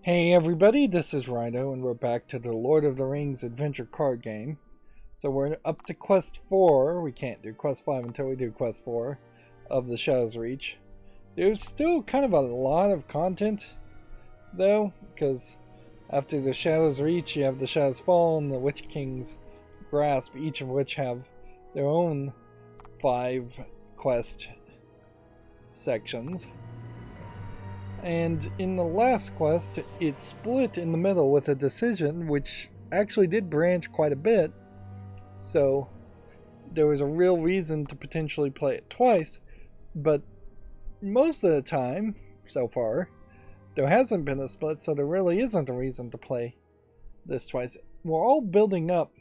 Hey everybody, this is Rydo, and we're back to the Lord of the Rings adventure card game. So we're up to Quest 4. We can't do Quest 5 until we do Quest 4 of the Shadow's Reach. There's still kind of a lot of content, though, because after the Shadow's Reach, you have the Shadow's Fall and the Witch King's Grasp, each of which have their own 5 quest sections. And in the last quest, it split in the middle with a decision, which actually did branch quite a bit. So there was a real reason to potentially play it twice. But most of the time, so far, there hasn't been a split, so there really isn't a reason to play this twice. We're all building up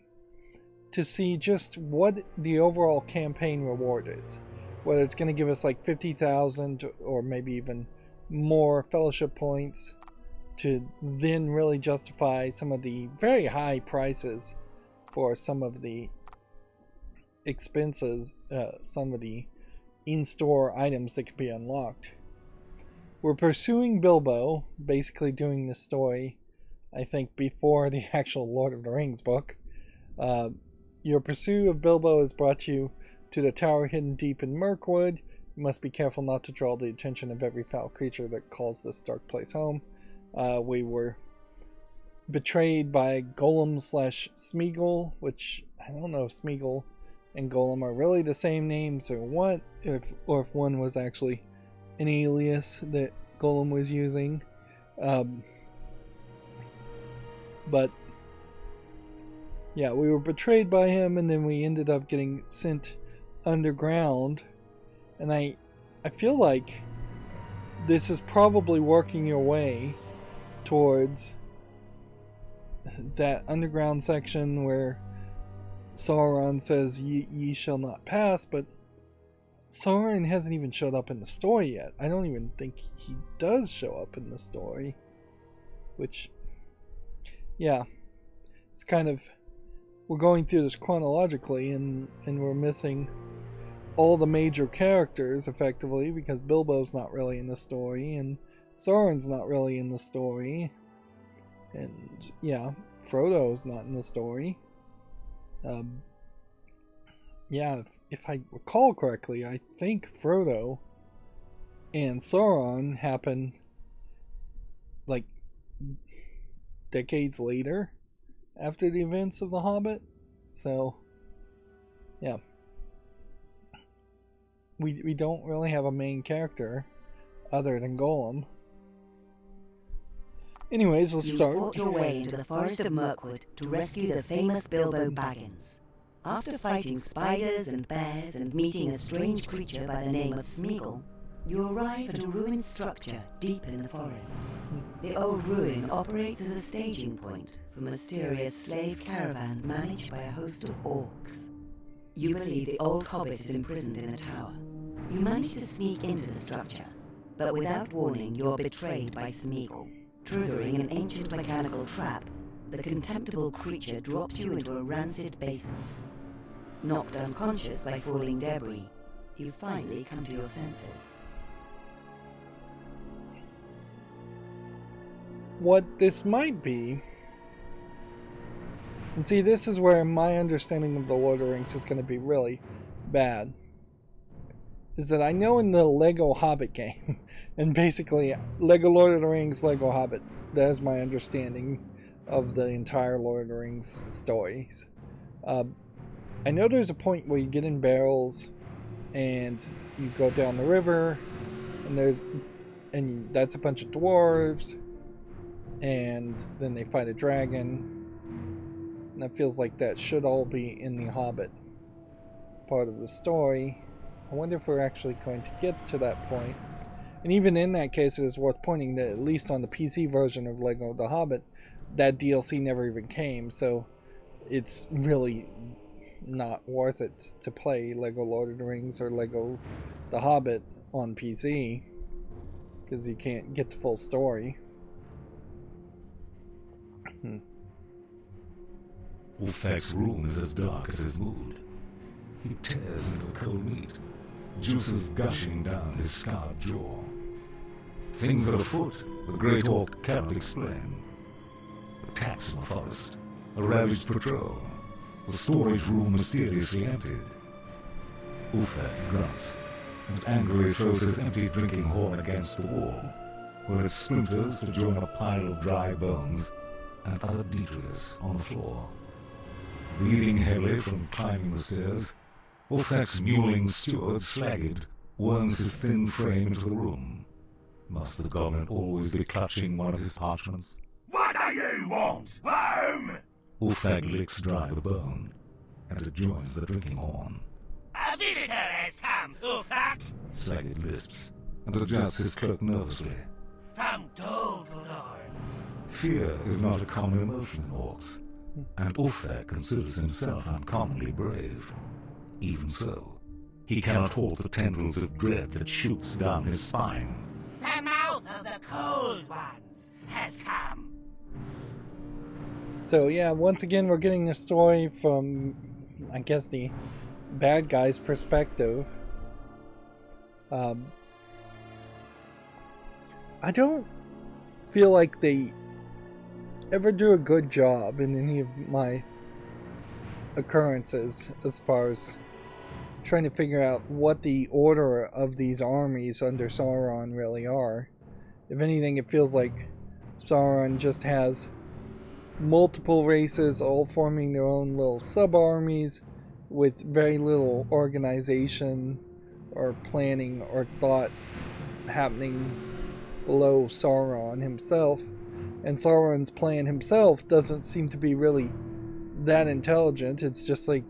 to see just what the overall campaign reward is. Whether it's going to give us like 50,000 or maybe even more fellowship points to then really justify some of the very high prices for some of the expenses, some of the in-store items that can be unlocked. We're pursuing Bilbo, basically doing this story, I think, before the actual Lord of the Rings book. Your pursuit of Bilbo has brought you to the tower hidden deep in Mirkwood. You must be careful not to draw the attention of every foul creature that calls this dark place home. We were betrayed by Golem / Smeagol, which I don't know if Smeagol and Golem are really the same names or what, or if one was actually an alias that Golem was using. But yeah, we were betrayed by him, and then we ended up getting sent underground. And I feel like this is probably working your way towards that underground section where Sauron says, ye shall not pass, but Sauron hasn't even showed up in the story yet. I don't even think he does show up in the story. Which, yeah, it's kind of, we're going through this chronologically and we're missing all the major characters effectively, because Bilbo's not really in the story and Sauron's not really in the story, and yeah, Frodo's not in the story. Yeah, if I recall correctly, I think Frodo and Sauron happen like decades later after the events of The Hobbit. So yeah, we don't really have a main character other than Golem. Anyways, let's start. You fought your way into the forest of Mirkwood to rescue the famous Bilbo Baggins. After fighting spiders and bears and meeting a strange creature by the name of Smeagol, you arrive at a ruined structure deep in the forest. The old ruin operates as a staging point for mysterious slave caravans managed by a host of orcs. You believe the old hobbit is imprisoned in the tower. You manage to sneak into the structure, but without warning you're betrayed by Smeagol. Triggering an ancient mechanical trap, the contemptible creature drops you into a rancid basement. Knocked unconscious by falling debris, you finally come to your senses. What this might be, and see, this is where my understanding of the Lord of the Rings is going to be really bad, is that I know in the Lego Hobbit game, and basically Lego Lord of the Rings, Lego Hobbit, that is my understanding of the entire Lord of the Rings stories. I know there's a point where you get in barrels and you go down the river, and that's a bunch of dwarves, and then they fight a dragon, and that feels like that should all be in the Hobbit part of the story. I wonder if we're actually going to get to that point. And even in that case, it is worth pointing that at least on the PC version of Lego The Hobbit, that DLC never even came, so it's really not worth it to play Lego Lord of the Rings or Lego The Hobbit on PC, because you can't get the full story. Ulfec's room is as dark as his mood. He tears into the cold meat, juices gushing down his scarred jaw. Things are afoot the great orc cannot explain. Attacks in the forest, a ravaged patrol, the storage room mysteriously emptied. Uthak grunts and angrily throws his empty drinking horn against the wall, where it splinters to join a pile of dry bones and other detritus on the floor. Breathing heavily from climbing the stairs, Uthak's mewling steward, Slagged, worms his thin frame into the room. Must the goblin always be clutching one of his parchments? What do you want, worm? Uthak licks dry the bone and adjoins the drinking horn. A visitor has come, Uthak. Slagged lisps and adjusts his cloak nervously. From Dumbledore. Fear is not a common emotion in orcs, and Uthak considers himself uncommonly brave. Even so, he cannot halt the tendrils of dread that shoots down his spine. The mouth of the cold ones has come. So yeah, once again we're getting a story from, I guess, the bad guy's perspective. I don't feel like they ever do a good job in any of my occurrences as far as trying to figure out what the order of these armies under Sauron really are. If anything, it feels like Sauron just has multiple races all forming their own little sub-armies with very little organization or planning or thought happening below Sauron himself. And Sauron's plan himself doesn't seem to be really that intelligent. It's just like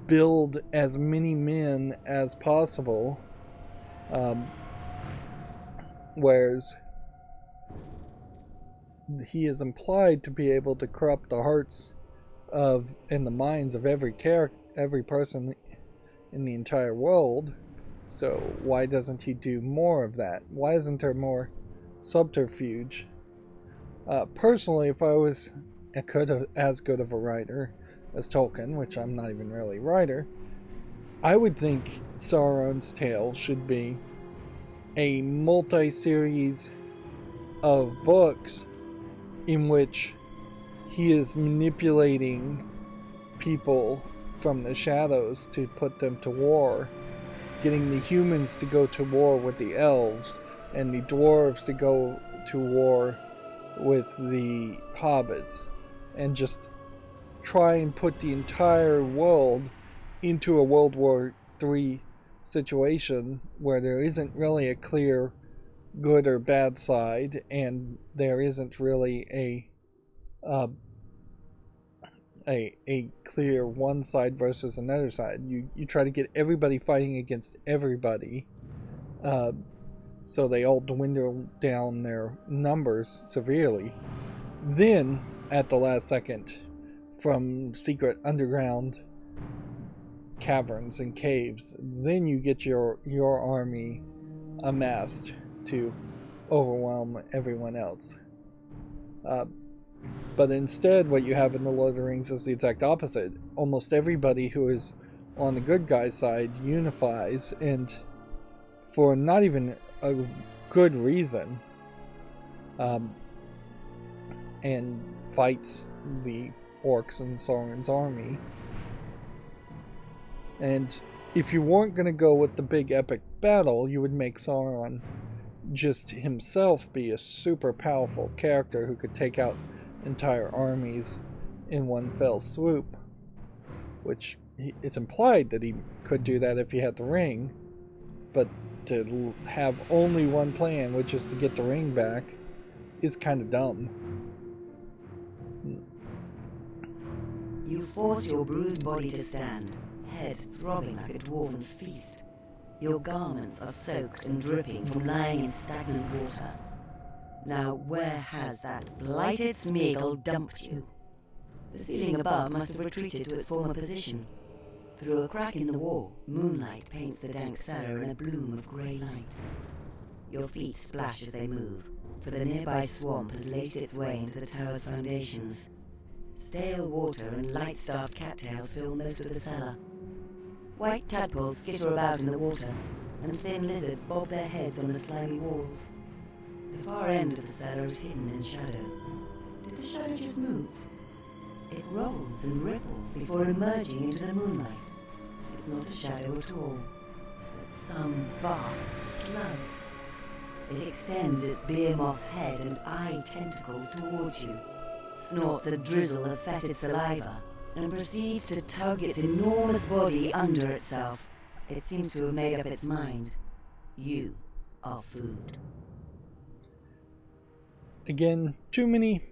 build as many men as possible, whereas he is implied to be able to corrupt the hearts of and the minds of every person in the entire world. So why doesn't he do more of that? Why isn't there more subterfuge? Personally, if I was as good of a writer as Tolkien, which I'm not even really a writer, I would think Sauron's tale should be a multi-series of books in which he is manipulating people from the shadows to put them to war, getting the humans to go to war with the elves and the dwarves to go to war with the hobbits, and just try and put the entire world into a World War III situation where there isn't really a clear good or bad side, and there isn't really a clear one side versus another side. You try to get everybody fighting against everybody, so they all dwindle down their numbers severely. Then, at the last second, from secret underground caverns and caves, then you get your army amassed to overwhelm everyone else. But instead, what you have in the Lord of the Rings is the exact opposite. Almost everybody who is on the good guy's side unifies, and for not even a good reason, and fights the orcs and Sauron's army. And if you weren't going to go with the big epic battle, you would make Sauron just himself be a super powerful character who could take out entire armies in one fell swoop, which it's implied that he could do that if he had the ring, but to have only one plan, which is to get the ring back, is kind of dumb. You force your bruised body to stand, head throbbing like a dwarven feast. Your garments are soaked and dripping from lying in stagnant water. Now where has that blighted Smeagol dumped you? The ceiling above must have retreated to its former position. Through a crack in the wall, moonlight paints the dank cellar in a bloom of grey light. Your feet splash as they move, for the nearby swamp has laced its way into the tower's foundations. Stale water and light-starved cattails fill most of the cellar. White tadpoles skitter about in the water, and thin lizards bob their heads on the slimy walls. The far end of the cellar is hidden in shadow. Did the shadow just move? It rolls and ripples before emerging into the moonlight. It's not a shadow at all, but some vast slug. It extends its behemoth head and eye tentacles towards you, snorts a drizzle of fetid saliva, and proceeds to tug its enormous body under itself. It seems to have made up its mind. You are food. Again, too many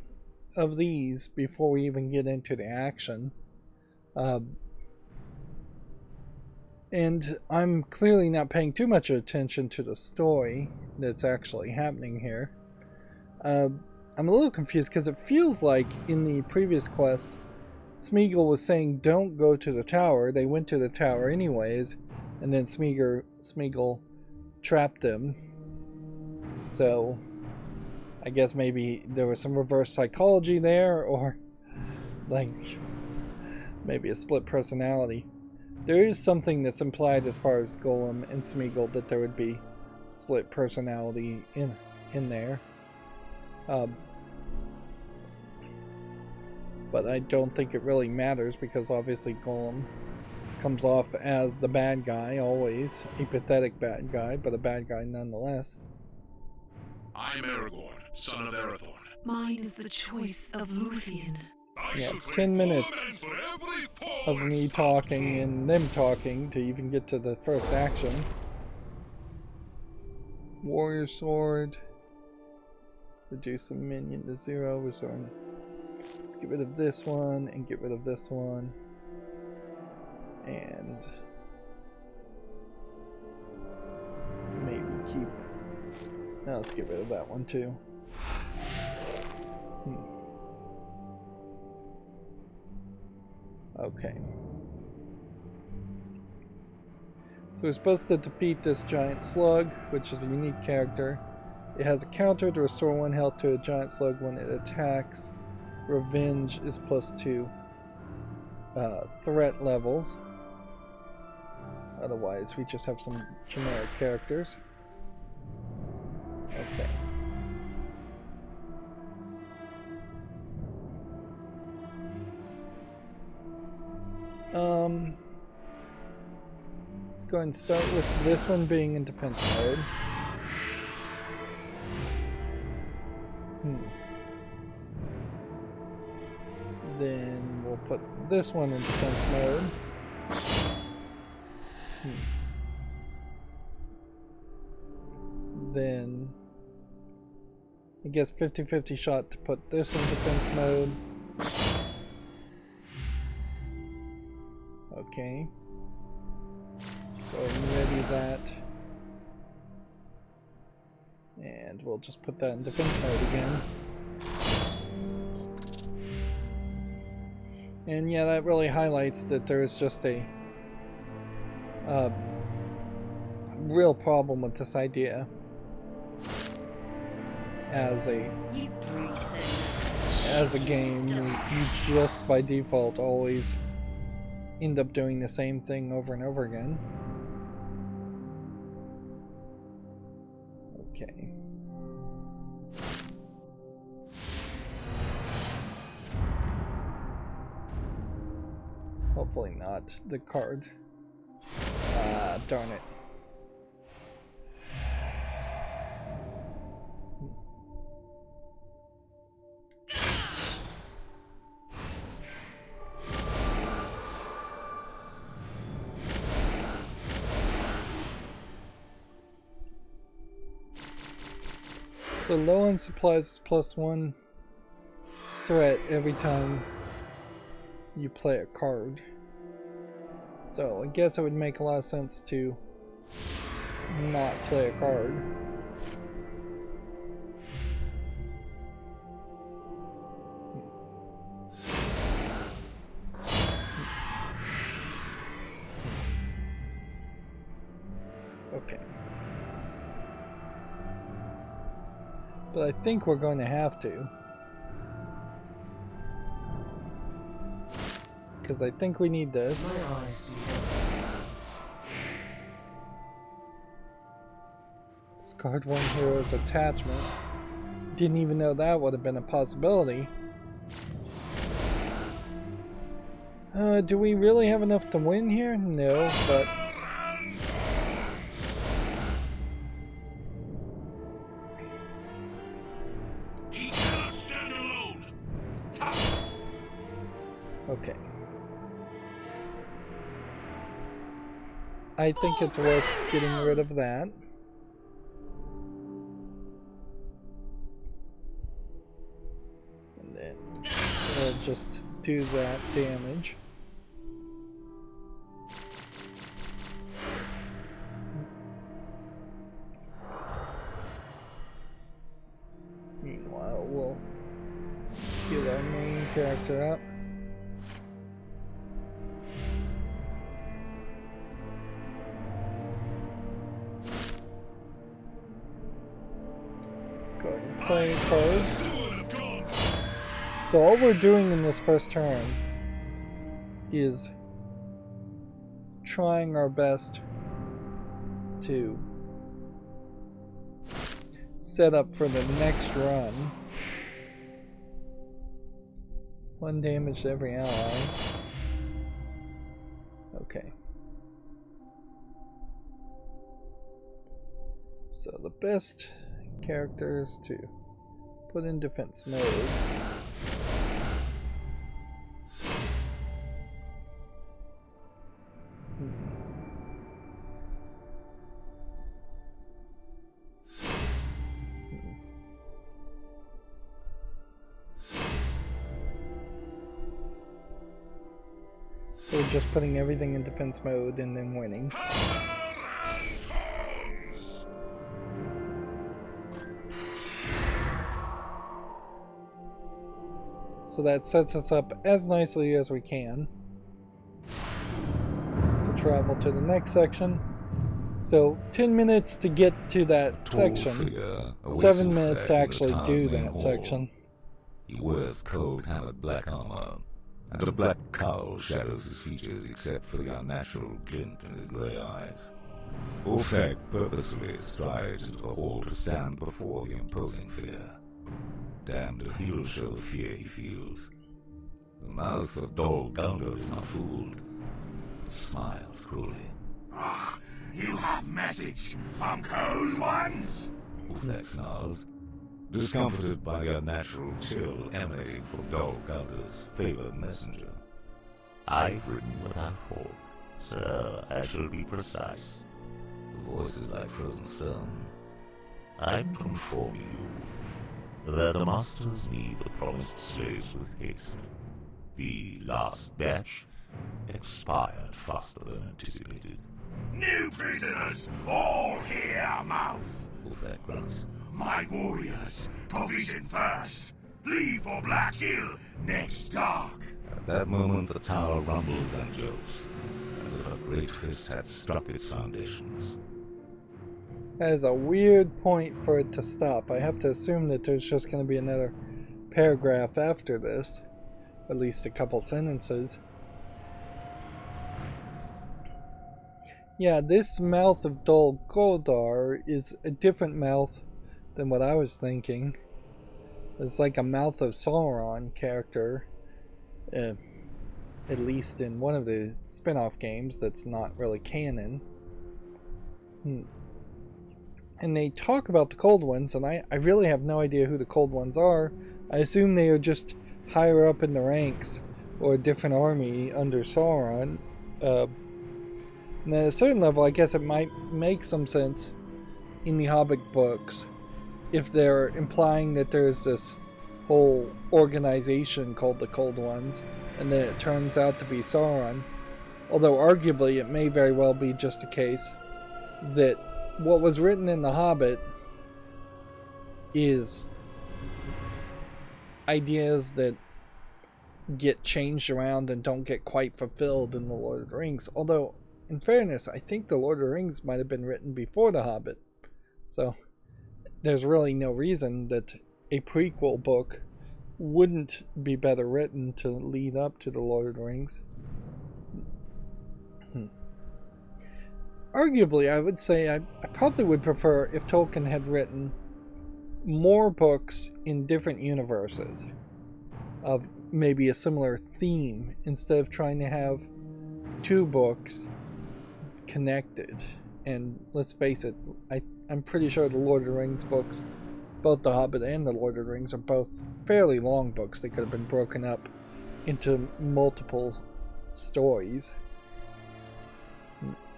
of these before we even get into the action. And I'm clearly not paying too much attention to the story that's actually happening here. I'm a little confused because it feels like in the previous quest, Smeagol was saying don't go to the tower. They went to the tower anyways, and then Smeagol trapped them. So I guess maybe there was some reverse psychology there, or like maybe a split personality. There is something that's implied as far as Golem and Smeagol that there would be split personality in there. But I don't think it really matters because obviously Golem comes off as the bad guy, always a pathetic bad guy, but a bad guy nonetheless. I'm Aragorn, son of Arathorn. Mine is the choice of Luthien. Yeah, 10 minutes of me talking and them talking to even get to the first action. Warrior sword. Reduce a minion to 0. Let's get rid of this one and get rid of this one. And maybe keep... Now let's get rid of that one too. Okay. So we're supposed to defeat this giant slug, which is a unique character. It has a counter to restore 1 health to a giant slug when it attacks. Revenge is +2 threat levels. Otherwise, we just have some generic characters. Okay. Let's go ahead and start with this one being in defense mode. Then we'll put this one in defense mode. Then I guess 50-50 shot to put this in defense mode. Okay. So ready that. And we'll just put that in defense mode again. And yeah, that really highlights that there is just a real problem with this idea as a game. You just by default always end up doing the same thing over and over again. Okay. Hopefully not the card. Darn it. So low on supplies is +1 threat every time you play a card. So I guess it would make a lot of sense to not play a card. Okay. But I think we're going to have to. Because I think we need this. Discard one hero's attachment. Didn't even know that would have been a possibility. Do we really have enough to win here? No, but... He cannot stand alone. Okay. I think it's worth getting rid of that. And then we'll just do that damage. Meanwhile, we'll get our main character up. Go ahead and play a card. So all we're doing in this first turn is trying our best to set up for the next run. 1 damage to every ally. Okay. So the best characters to put in defense mode. So we're just putting everything in defense mode and then winning. So that sets us up as nicely as we can to travel to the next section. So 10 minutes to get to that section, 7 minutes to actually do that section. He wears cold-hammered black armor, and a black cowl shadows his features except for the unnatural glint in his grey eyes. Ulfec purposefully strides into the hall to stand before the imposing figure. Damned if he'll show the fear he feels. The mouth of Dol Guldur is not fooled, but smiles cruelly. Ah, you have message from Cold Ones? Ulfec snarls, discomforted by the unnatural chill emanating from Dol Guldur's favored messenger. I've written without hope, so I shall be precise. The voice is like frozen stone. I'm to inform you that the masters need the promised slaves with haste. The last batch expired faster than anticipated. New prisoners, all here, mouth. Ulfec grunts. My warriors, provision first. Leave for Black Hill next dark. At that moment, the tower rumbles and jolts, as if a great fist had struck its foundations. That is a weird point for it to stop. I have to assume that there's just going to be another paragraph after this. At least a couple sentences. Yeah, this mouth of Dol Guldur is a different mouth than what I was thinking. It's like a Mouth of Sauron character. At least in one of the spin-off games that's not really canon. And they talk about the Cold Ones, and I really have no idea who the Cold Ones are. I assume they are just higher up in the ranks, or a different army under Sauron. And at a certain level, I guess it might make some sense in the Hobbit books if they're implying that there's this whole organization called the Cold Ones, and then it turns out to be Sauron. Although arguably it may very well be just a case that what was written in The Hobbit is ideas that get changed around and don't get quite fulfilled in The Lord of the Rings. Although, in fairness, I think The Lord of the Rings might have been written before The Hobbit. So, there's really no reason that a prequel book wouldn't be better written to lead up to The Lord of the Rings. arguably, I would say I probably would prefer if Tolkien had written more books in different universes of maybe a similar theme instead of trying to have 2 books connected. And let's face it, I'm pretty sure the Lord of the Rings books, both The Hobbit and The Lord of the Rings, are both fairly long books. They could have been broken up into multiple stories.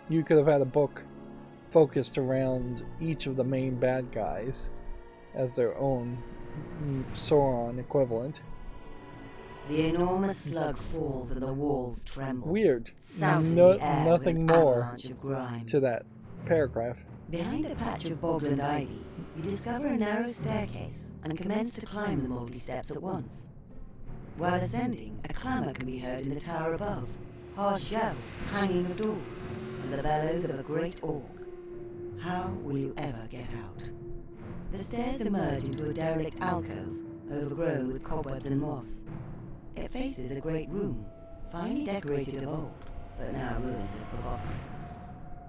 You could have had a book focused around each of the main bad guys as their own Sauron equivalent. The enormous slug falls and the walls tremble. Weird. Nothing more of to that paragraph. Behind a patch of bogland ivy, you discover a narrow staircase and commence to climb the multi-steps at once. While ascending, a clamour can be heard in the tower above, harsh yells, clanging of doors, and the bellows of a great orc. How will you ever get out? The stairs emerge into a derelict alcove, overgrown with cobwebs and moss. It faces a great room, finely decorated of old, but now ruined and forgotten.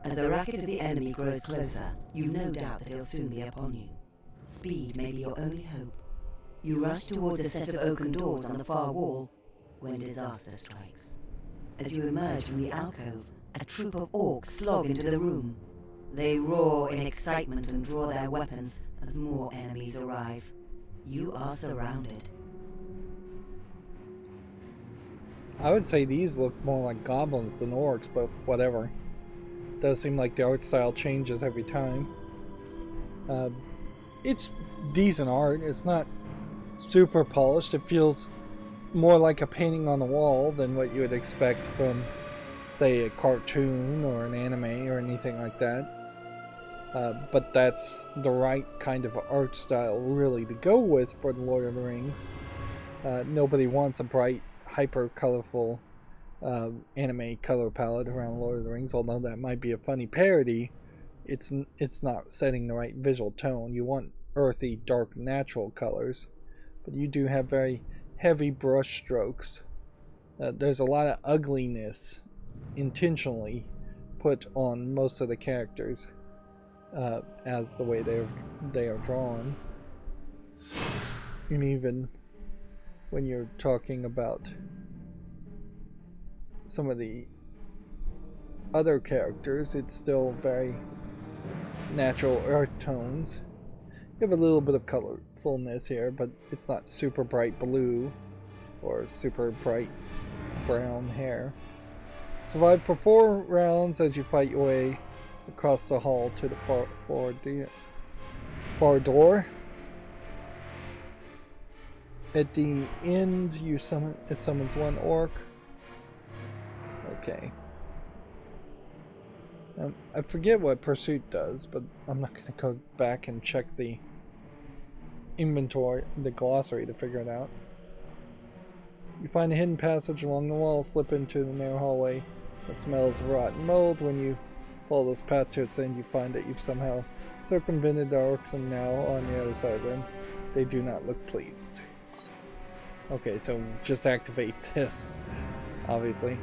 As the racket of the enemy grows closer, you've no doubt that he'll soon be upon you. Speed may be your only hope. You rush towards a set of oaken doors on the far wall, when disaster strikes. As you emerge from the alcove, a troop of orcs slog into the room. They roar in excitement and draw their weapons as more enemies arrive. You are surrounded. I would say these look more like goblins than orcs, but whatever. Does seem like the art style changes every time. It's decent art. It's not super polished. It feels more like a painting on the wall than what you would expect from, say, a cartoon or an anime or anything like that. But that's the right kind of art style really to go with for the Lord of the Rings. Nobody wants a bright, hyper colorful anime color palette around Lord of the Rings, although that might be a funny parody. It's not setting the right visual tone. You want earthy, dark, natural colors, but you do have very heavy brush strokes. There's a lot of ugliness intentionally put on most of the characters as the way they are drawn. And even when you're talking about some of the other characters, it's still very natural earth tones. You have a little bit of colorfulness here, but it's not super bright blue or super bright brown hair. Survive for 4 rounds as you fight your way across the hall to the far door. At the end, it summons 1 orc. Okay. I forget what Pursuit does, but I'm not going to go back and check the inventory, the glossary, to figure it out. You find a hidden passage along the wall, slip into the narrow hallway that smells of rotten mold. When you follow this path to its end, you find that you've somehow circumvented the orcs and now on the other side of them. They do not look pleased. Okay, so just activate this, obviously.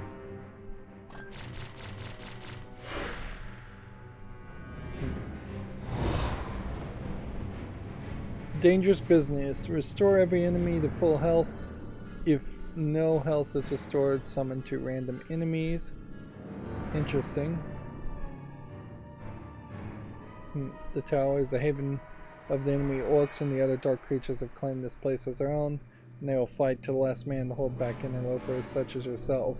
Dangerous business. Restore every enemy to full health. If no health is restored, summon 2 random enemies. Interesting. The tower is a haven of the enemy orcs, and the other dark creatures have claimed this place as their own, and they will fight to the last man to hold back interlopers such as yourself.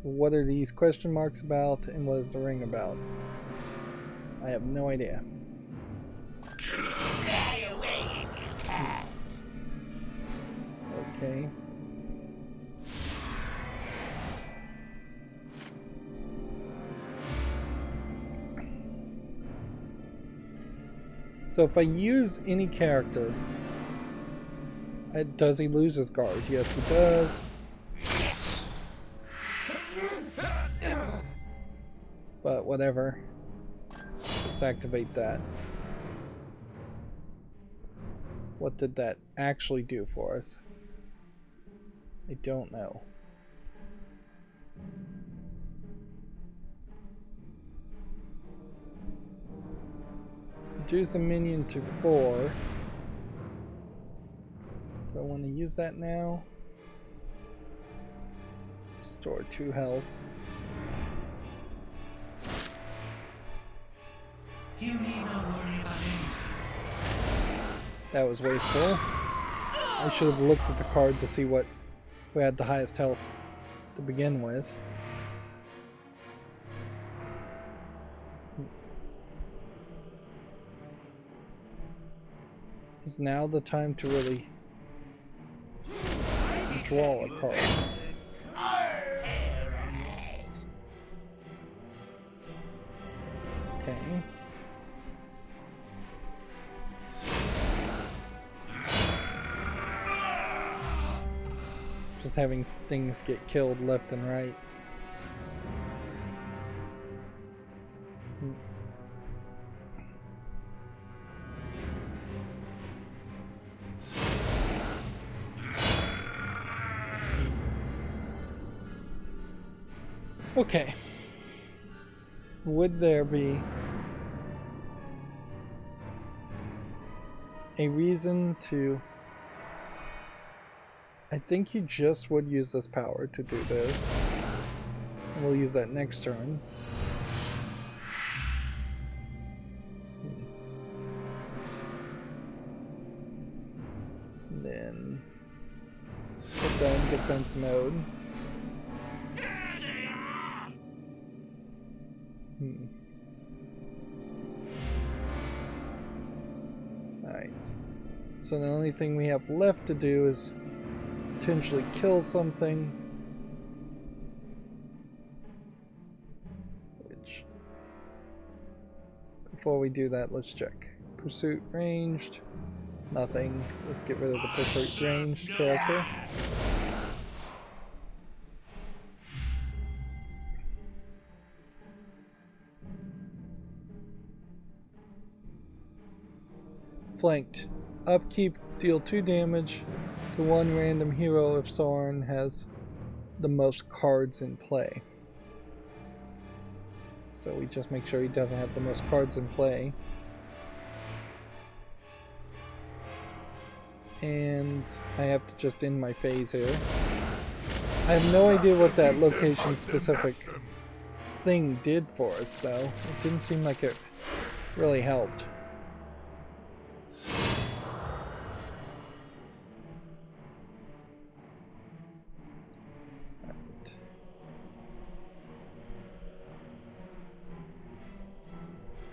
What are these question marks about, and what is the ring about? I have no idea. Okay. So if I use any character, does he lose his guard? Yes, he does. But whatever. Just activate that. What did that actually do for us? I don't know. Reduce a minion to 4. Do I want to use that now? Restore 2 health. You need not worry about anything. That was wasteful. I should have looked at the card to see what who had the highest health to begin with. Is now the time to really draw a card. Okay. Just having things get killed left and right. Okay. Would there be a reason to... I think you just would use this power to do this. And we'll use that next turn. And then put that in defense mode. Alright. So the only thing we have left to do is potentially kill something. Which, before we do that, let's check. Pursuit ranged. Nothing. Let's get rid of the pursuit ranged character. Flanked. Upkeep, deal 2 damage to one random hero if Sauron has the most cards in play. So we just make sure he doesn't have the most cards in play. And I have to just end my phase here. I have no idea what that location specific thing did for us though. It didn't seem like it really helped.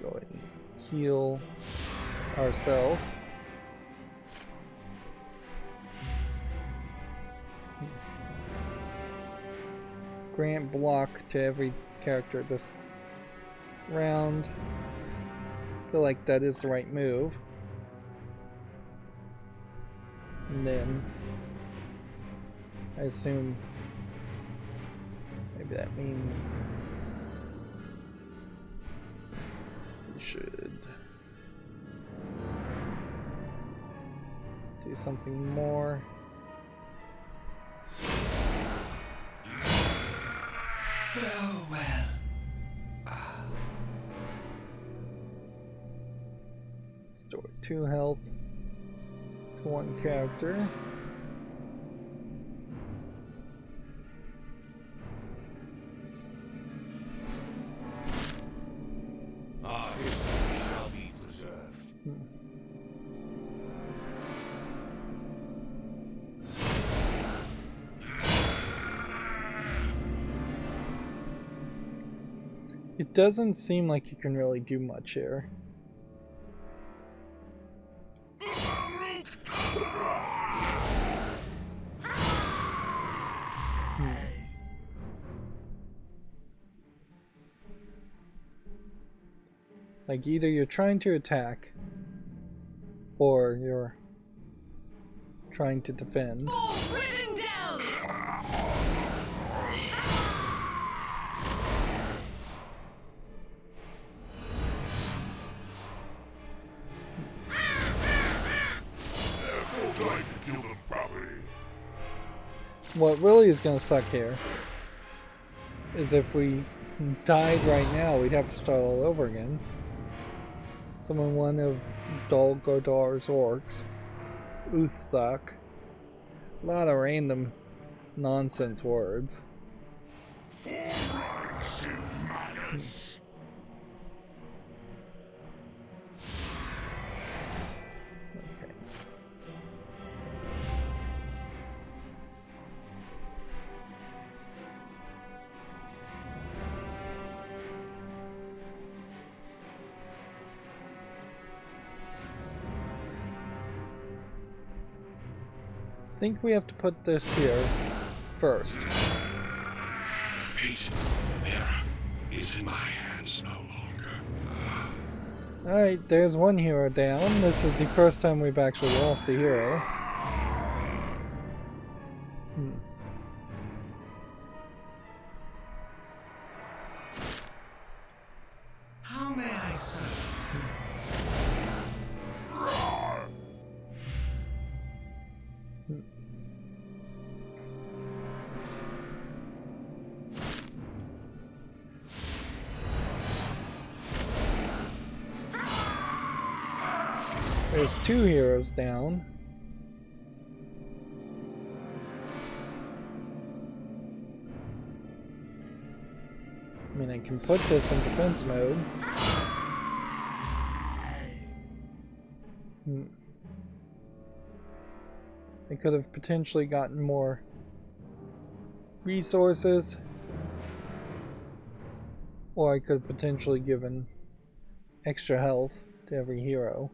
Go ahead and heal ourselves. Grant block to every character this round. I feel like that is the right move. And then I assume maybe that means should do something more. Farewell. Store 2 health to one character. Shall be preserved. It doesn't seem like you can really do much here. Like either you're trying to attack or you're trying to defend. What really is going to suck here is if we died right now, we'd have to start all over again. Summon one of Dol Guldar's orcs. Uthak. A lot of random nonsense words. I think we have to put this here first. The fate there is in my hands no longer. Alright, there's one hero down. This is the first time we've actually lost a hero. How may I serve? There's two heroes down. I mean, I can put this in defense mode. I could have potentially gotten more resources, or I could have potentially given extra health to every hero.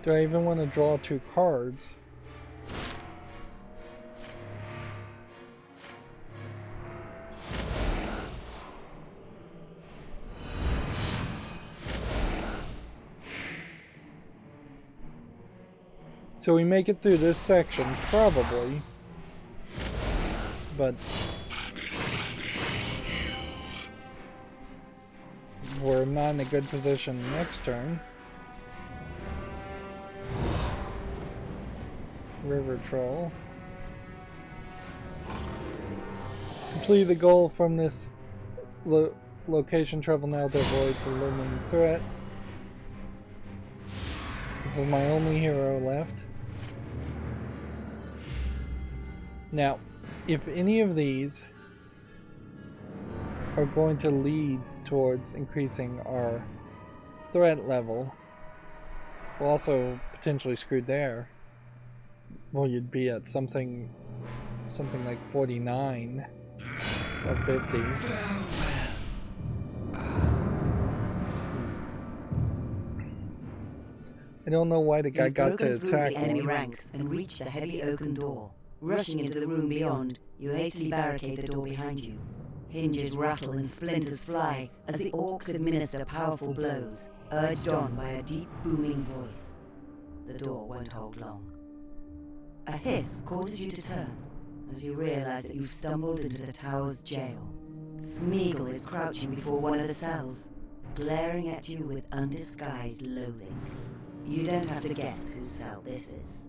Do I even want to draw two cards? So we make it through this section, probably. But we're not in a good position next turn. River Troll. Complete the goal from this location. Travel now to avoid the looming threat. This is my only hero left. Now, if any of these are going to lead towards increasing our threat level, we're also potentially screwed there. Well, you'd be at something like 49 or 50. I don't know why the guy got to attack the enemy once. ranks and reached the heavy oaken door. Rushing into the room beyond, you hastily barricade the door behind you. Hinges rattle and splinters fly as the orcs administer powerful blows, urged on by a deep booming voice. The door won't hold long. A hiss causes you to turn as you realize that you've stumbled into the tower's jail. Smeagol is crouching before one of the cells, glaring at you with undisguised loathing. You don't have to guess whose cell this is.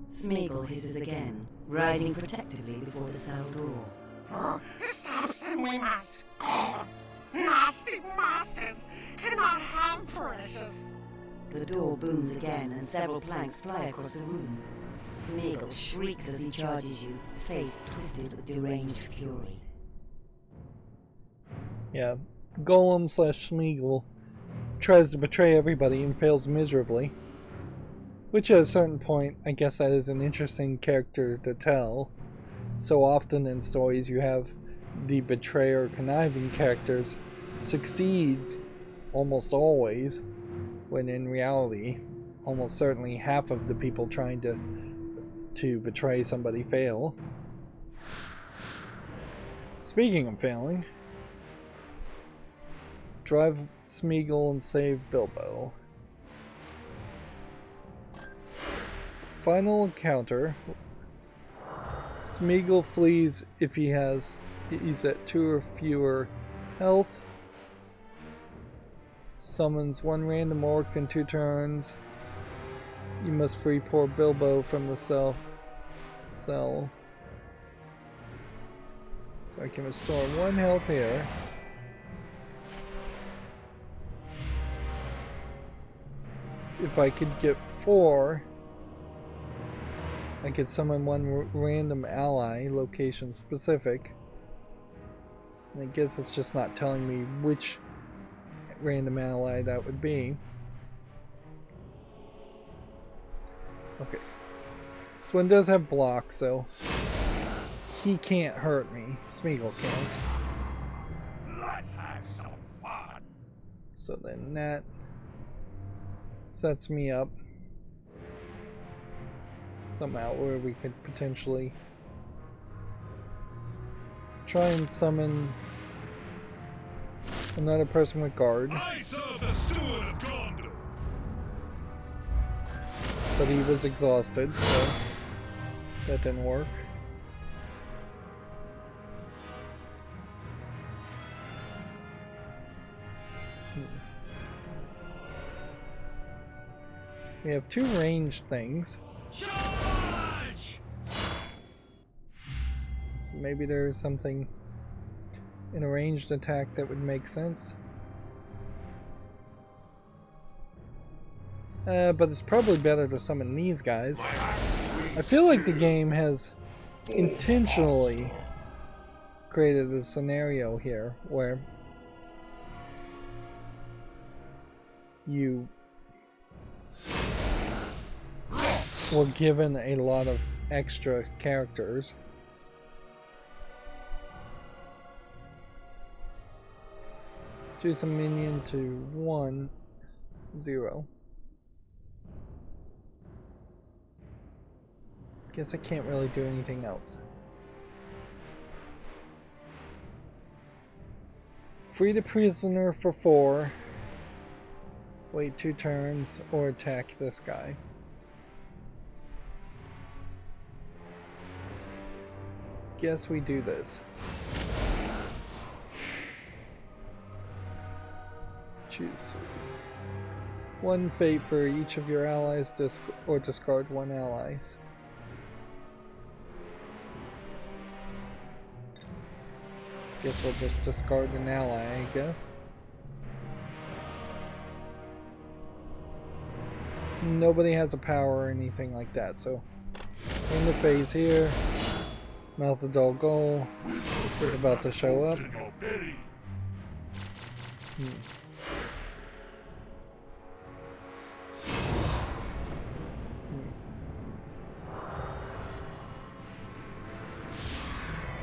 Smeagol hisses again, rising protectively before the cell door. Stop them, we must. God, nasty masters cannot harm precious. The door booms again and several planks fly across the room. Smeagol shrieks as he charges you, face twisted with deranged fury. Yeah, Golem / Smeagol tries to betray everybody and fails miserably. Which at a certain point, I guess that is an interesting character to tell. So often in stories you have the betrayer conniving characters succeed almost always, when in reality, almost certainly half of the people trying to betray somebody fail. Speaking of failing, drive Smeagol and save Bilbo. final encounter. Smeagol flees if he's at 2 or fewer health. Summons 1 random orc in 2 turns. You must free poor Bilbo from the cell. So I can restore 1 health here. If I could get 4, I could summon 1 random ally, location specific. And I guess it's just not telling me which random ally that would be. Okay. This one does have blocks, so he can't hurt me. Smeagol can't. Let's have some fun. So then that sets me up somehow where we could potentially try and summon another person with guard. I serve the steward of Gondor. But he was exhausted, so that didn't work. We have 2 ranged things. Charge! So maybe there's something in a ranged attack that would make sense. But it's probably better to summon these guys. I feel like the game has intentionally created a scenario here where you were given a lot of extra characters. Choose a minion to 1, 0. Guess I can't really do anything else. Free the prisoner for 4. Wait 2 turns or attack this guy. Guess we do this. Choose 1 fate for each of your allies, or discard 1 allies. Guess we'll just discard an ally, I guess. Nobody has a power or anything like that, so in the phase here, Mouth of Dull Goal is about to show up.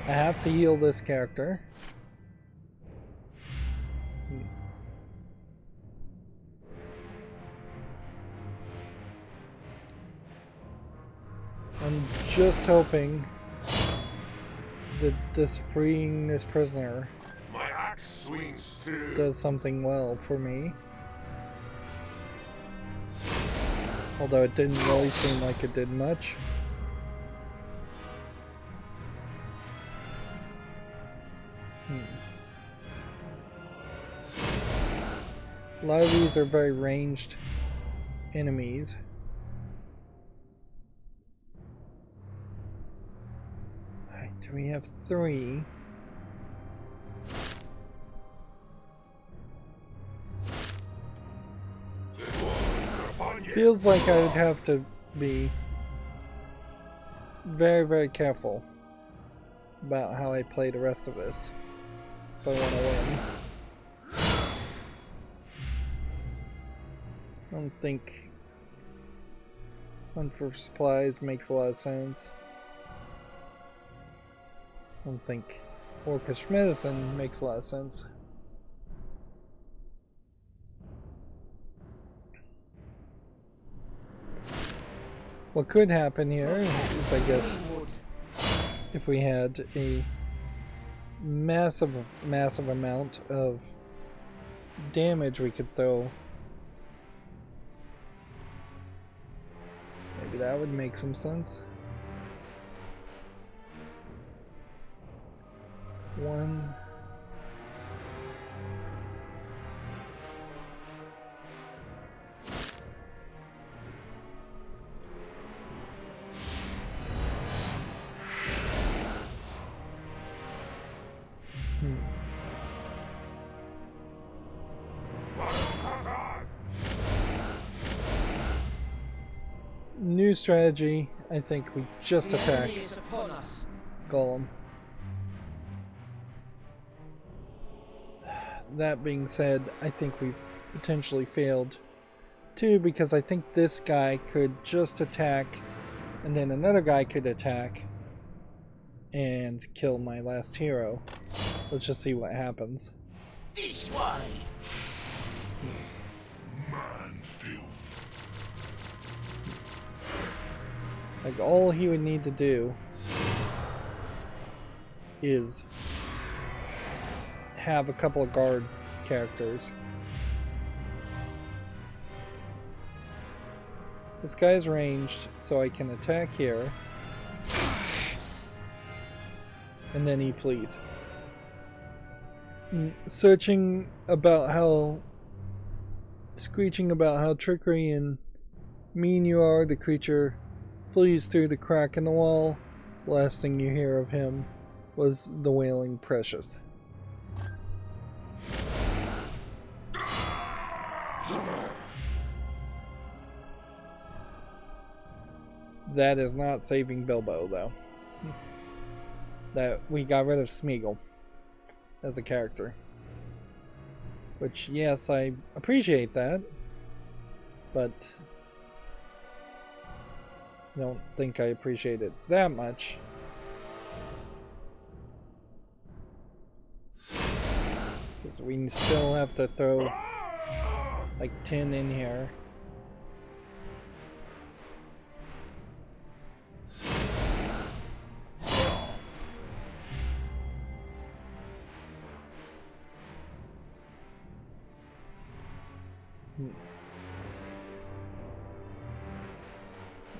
I have to heal this character. I'm just hoping that this freeing this prisoner My axe swings too. does something well for me. Although it didn't really seem like it did much. A lot of these are very ranged enemies. Alright, do we have 3? Feels like I would have to be very, very careful about how I play the rest of this if I want to win. I don't think hunt for supplies makes a lot of sense. I don't think orcish medicine makes a lot of sense. What could happen here is, I guess, if we had a massive amount of damage we could throw. Maybe that would make some sense. 1. New strategy. I think we just attack Golem. That being said, I think we've potentially failed too, because I think this guy could just attack and then another guy could attack and kill my last hero. Let's just see what happens. This way. Like, all he would need to do is have a couple of guard characters. This guy's ranged, so I can attack here. And then he flees. Screeching about how trickery and mean you are, the creature flees through the crack in the wall. The last thing you hear of him was the wailing Precious. That is not saving Bilbo, though. That we got rid of Smeagol as a character. Which, yes, I appreciate that, but I don't think I appreciate it that much. Because we still have to throw like 10 in here.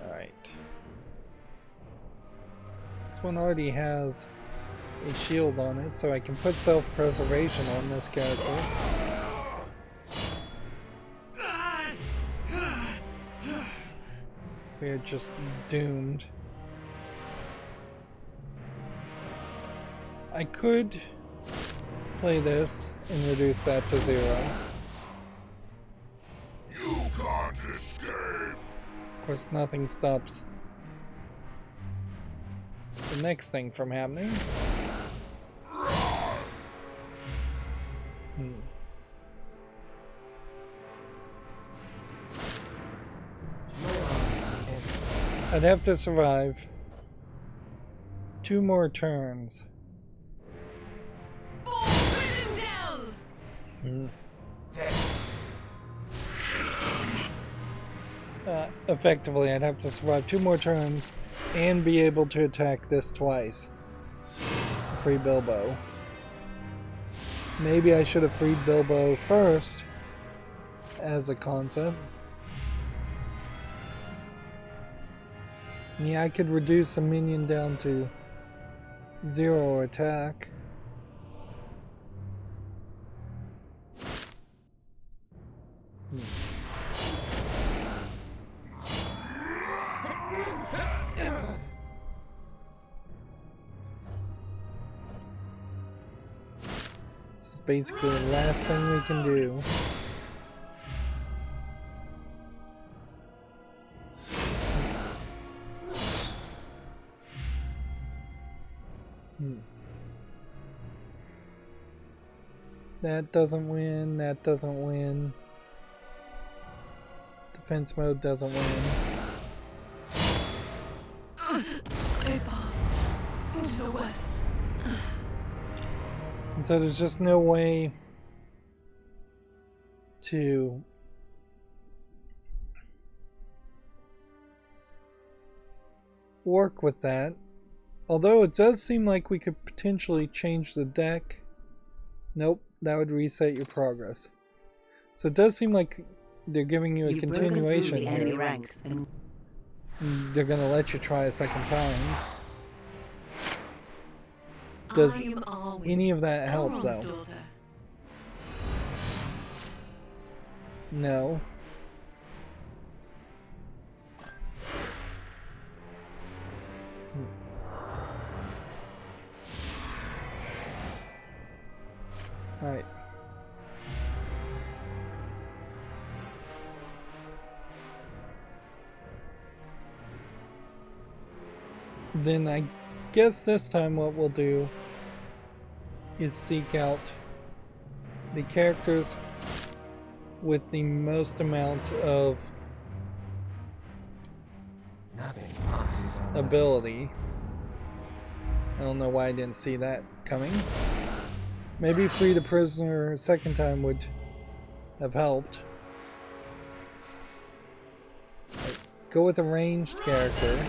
Alright. This one already has a shield on it, so I can put self-preservation on this character. We're just doomed. I could play this and reduce that to 0. You can't escape. Of course, nothing stops the next thing from happening. I'd have to survive 2 more turns. Effectively, I'd have to survive 2 more turns and be able to attack this twice. Free Bilbo. Maybe I should have freed Bilbo first as a concept. Yeah, I could reduce a minion down to 0 attack. This is basically the last thing we can do. That doesn't win, that doesn't win. Defense mode doesn't win. I pass into the west. And so there's just no way to work with that. Although it does seem like we could potentially change the deck. Nope, that would reset your progress. So it does seem like they're giving you a continuation the here. enemy ranks They're gonna let you try a second time. Does any of that help, though? No. Alright. Then I guess this time what we'll do is seek out the characters with the most amount of ability. I don't know why I didn't see that coming. Maybe free the prisoner a second time would have helped. Right. Go with a ranged character.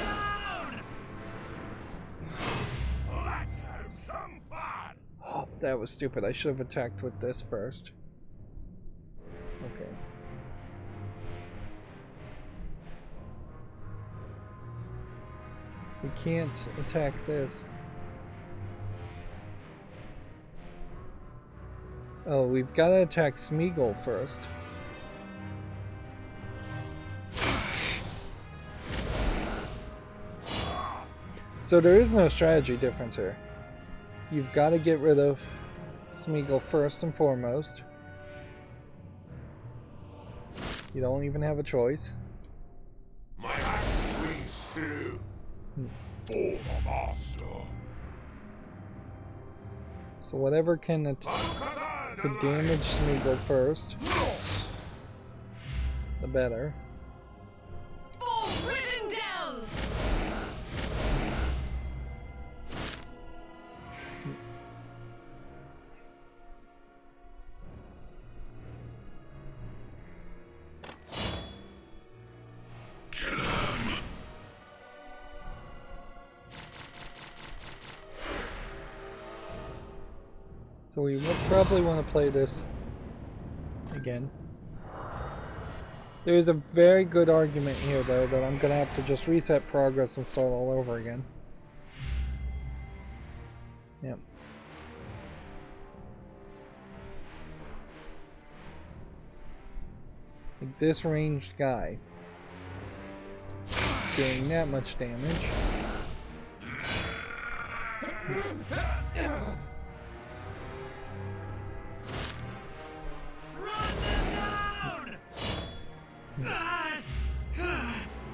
Oh, that was stupid. I should have attacked with this first. Okay. We can't attack this. Oh, we've got to attack Smeagol first. So there is no strategy difference here. You've got to get rid of Smeagol first and foremost. You don't even have a choice. My axe swings true for the master. So whatever can damage Smeagol first, the better. So we would probably want to play this again. There is a very good argument here, though, that I'm going to have to just reset progress and start all over again. Yep. Like this ranged guy doing that much damage.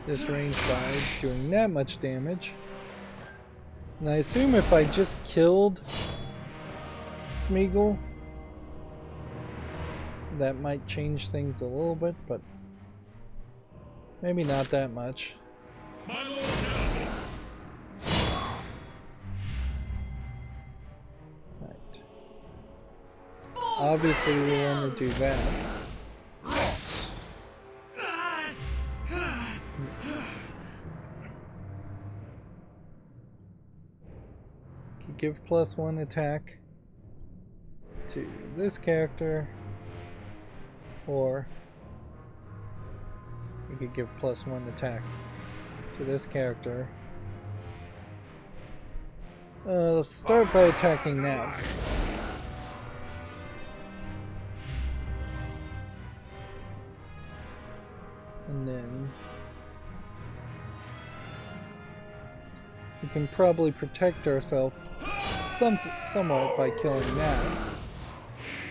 This ranged guy doing that much damage. And I assume if I just killed Smeagol, that might change things a little bit, but maybe not that much. Right. Obviously we want to do that. Give +1 attack to this character, or we could give +1 attack to this character. Let's start by attacking that. And then we can probably protect ourselves somewhat by killing that,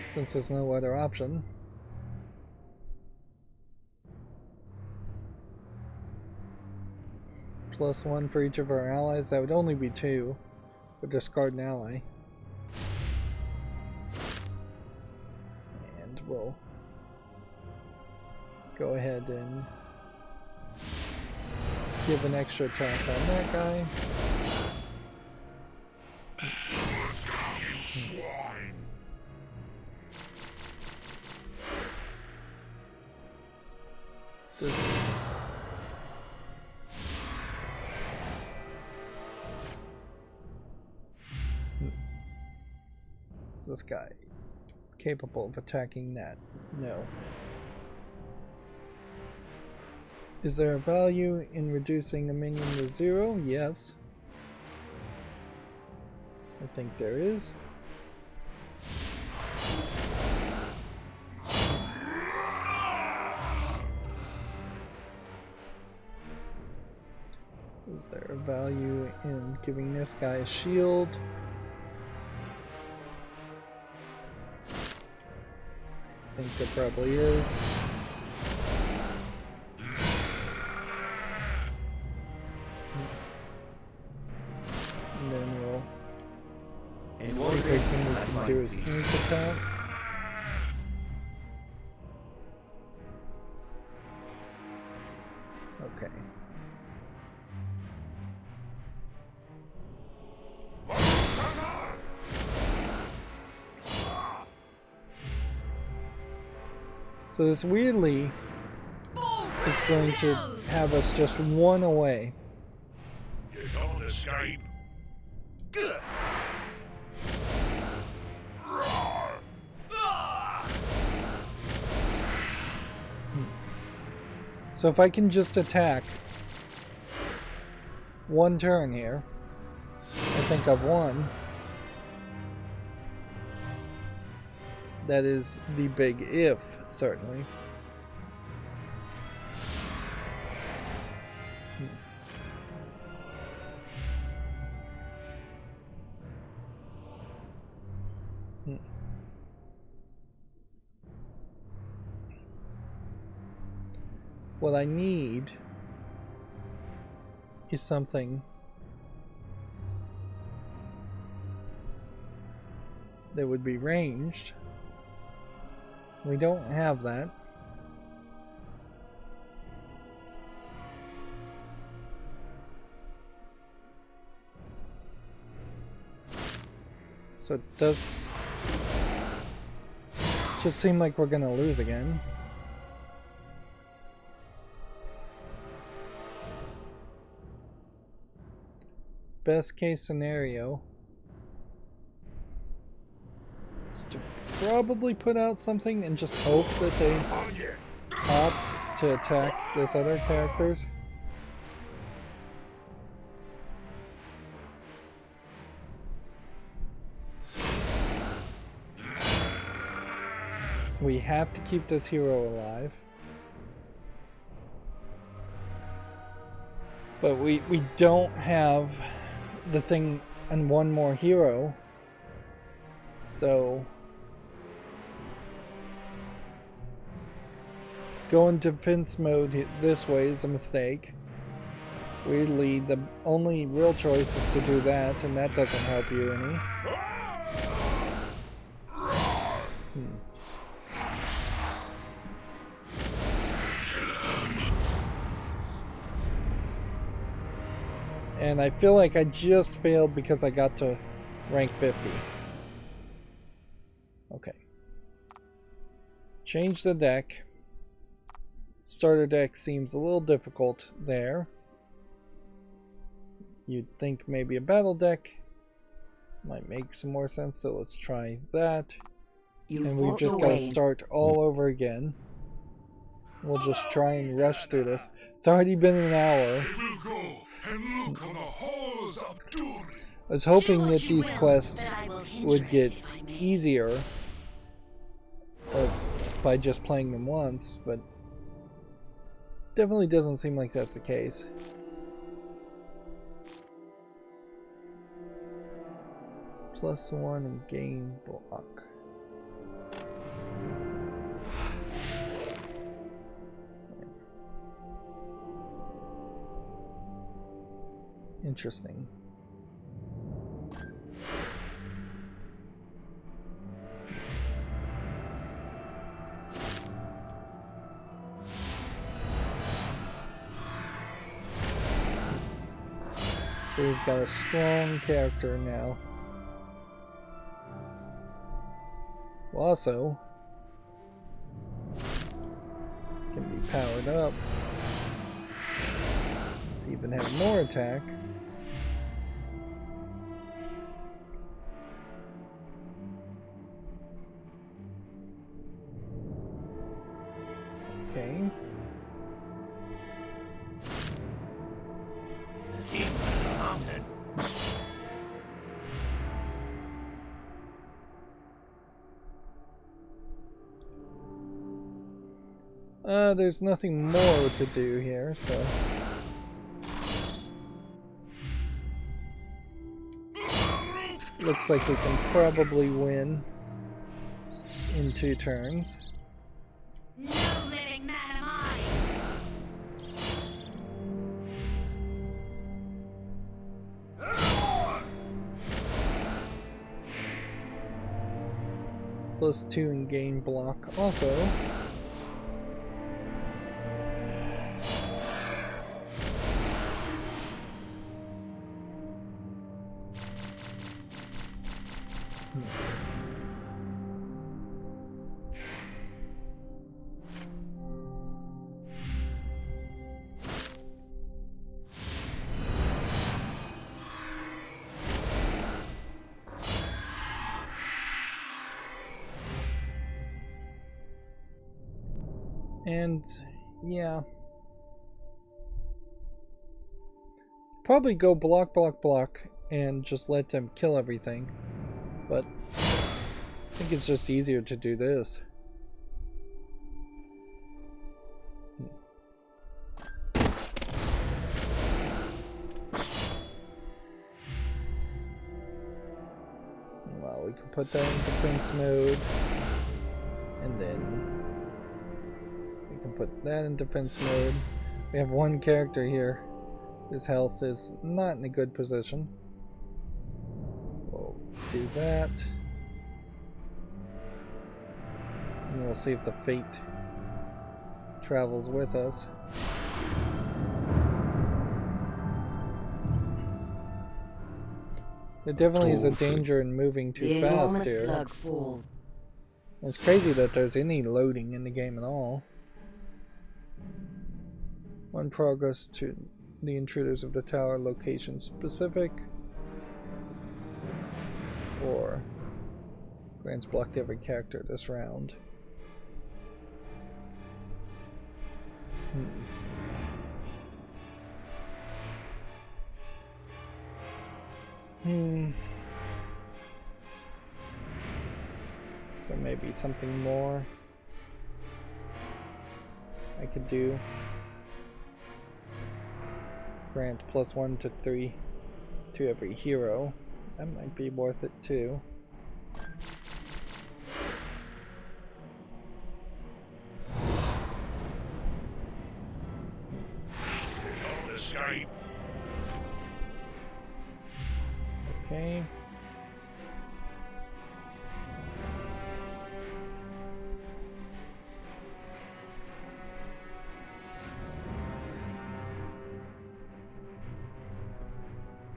since there's no other option. +1 for each of our allies. That would only be 2. But discard an ally. And we'll go ahead and give an extra attack on that guy. Is this guy capable of attacking that? No. Is there a value in reducing a minion to 0? Yes. I think there is. Is there a value in giving this guy a shield? I think there probably is. And then we'll see if we can do a sneak attack. Okay. So this weirdly is going to have us just one away. You don't escape. So if I can just attack one turn here, I think I've won. That is the big if, certainly. What I need is something that would be ranged. We don't have that. So it does just seem like we're gonna lose again. Best case scenario is to probably put out something and just hope that they opt to attack this other characters. We have to keep this hero alive. But we don't have the thing and one more hero. So going defense mode this way is a mistake. Weirdly, the only real choice is to do that, and that doesn't help you any. And I feel like I just failed because I got to rank 50. Okay. Change the deck. Starter deck seems a little difficult there. You'd think maybe a battle deck might make some more sense, so let's try that. And we've just got to start all over again. We'll just try and rush through this. It's already been an hour. And look on the halls of Durin. I was hoping that these quests would get easier by just playing them once, but definitely doesn't seem like that's the case. +1 and gain block. Interesting. So we've got a strong character now. Also, can be powered up to even have more attack. Okay. There's nothing more to do here, so... Looks like we can probably win in 2 turns. No living man am I. +2 in gain block also. And yeah, probably go block, block, block, and just let them kill everything. But I think it's just easier to do this. Well, we can put that in defense mode, and then we can put that in defense mode. We have one character here. His health is not in a good position. We'll do that. And we'll see if the fate travels with us. There definitely is a danger in moving too fast here. Slug falls. It's crazy that there's any loading in the game at all. 1 progress to the intruders of the tower, location specific, or grants block to every character this round. So maybe something more I could do. Grant +1 to 3 to every hero. That might be worth it too. Don't escape. Okay.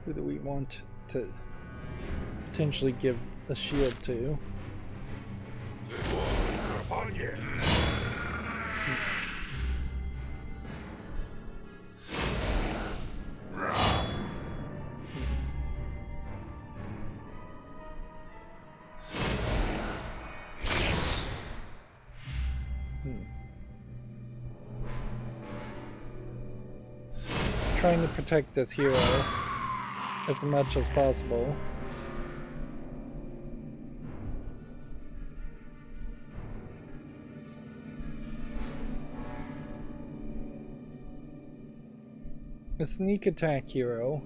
Who do we want to potentially give a shield to? The dwarves are upon you. Trying to protect this hero as much as possible. A sneak attack hero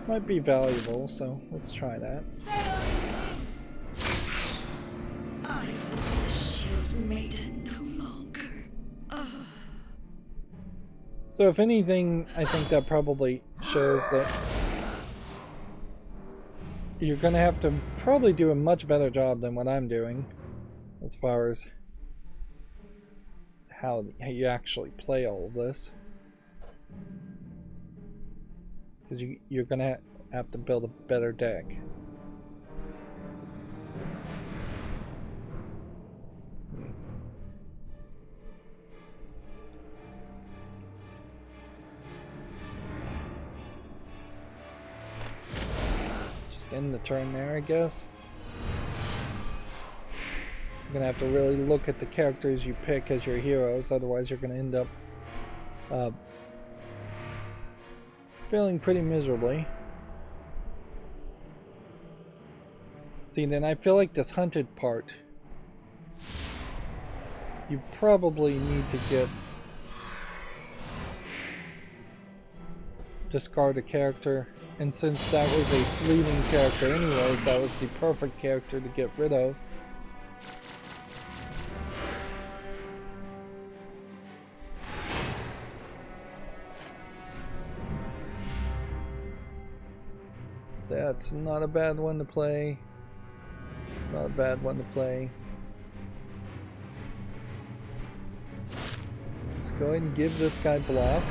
might be valuable, so let's try that. I will be the shield maiden no longer. So if anything, I think that probably shows that you're going to have to probably do a much better job than what I'm doing as far as how you actually play all of this. Because you're going to have to build a better deck. Just end the turn there, I guess. You're going to have to really look at the characters you pick as your heroes, otherwise you're going to end up failing pretty miserably. See, then I feel like this hunted part you probably need to discard a character, and since that was a fleeting character anyways, that was the perfect character to get rid of. That's not a bad one to play. It's not a bad one to play. Let's go ahead and give this guy block.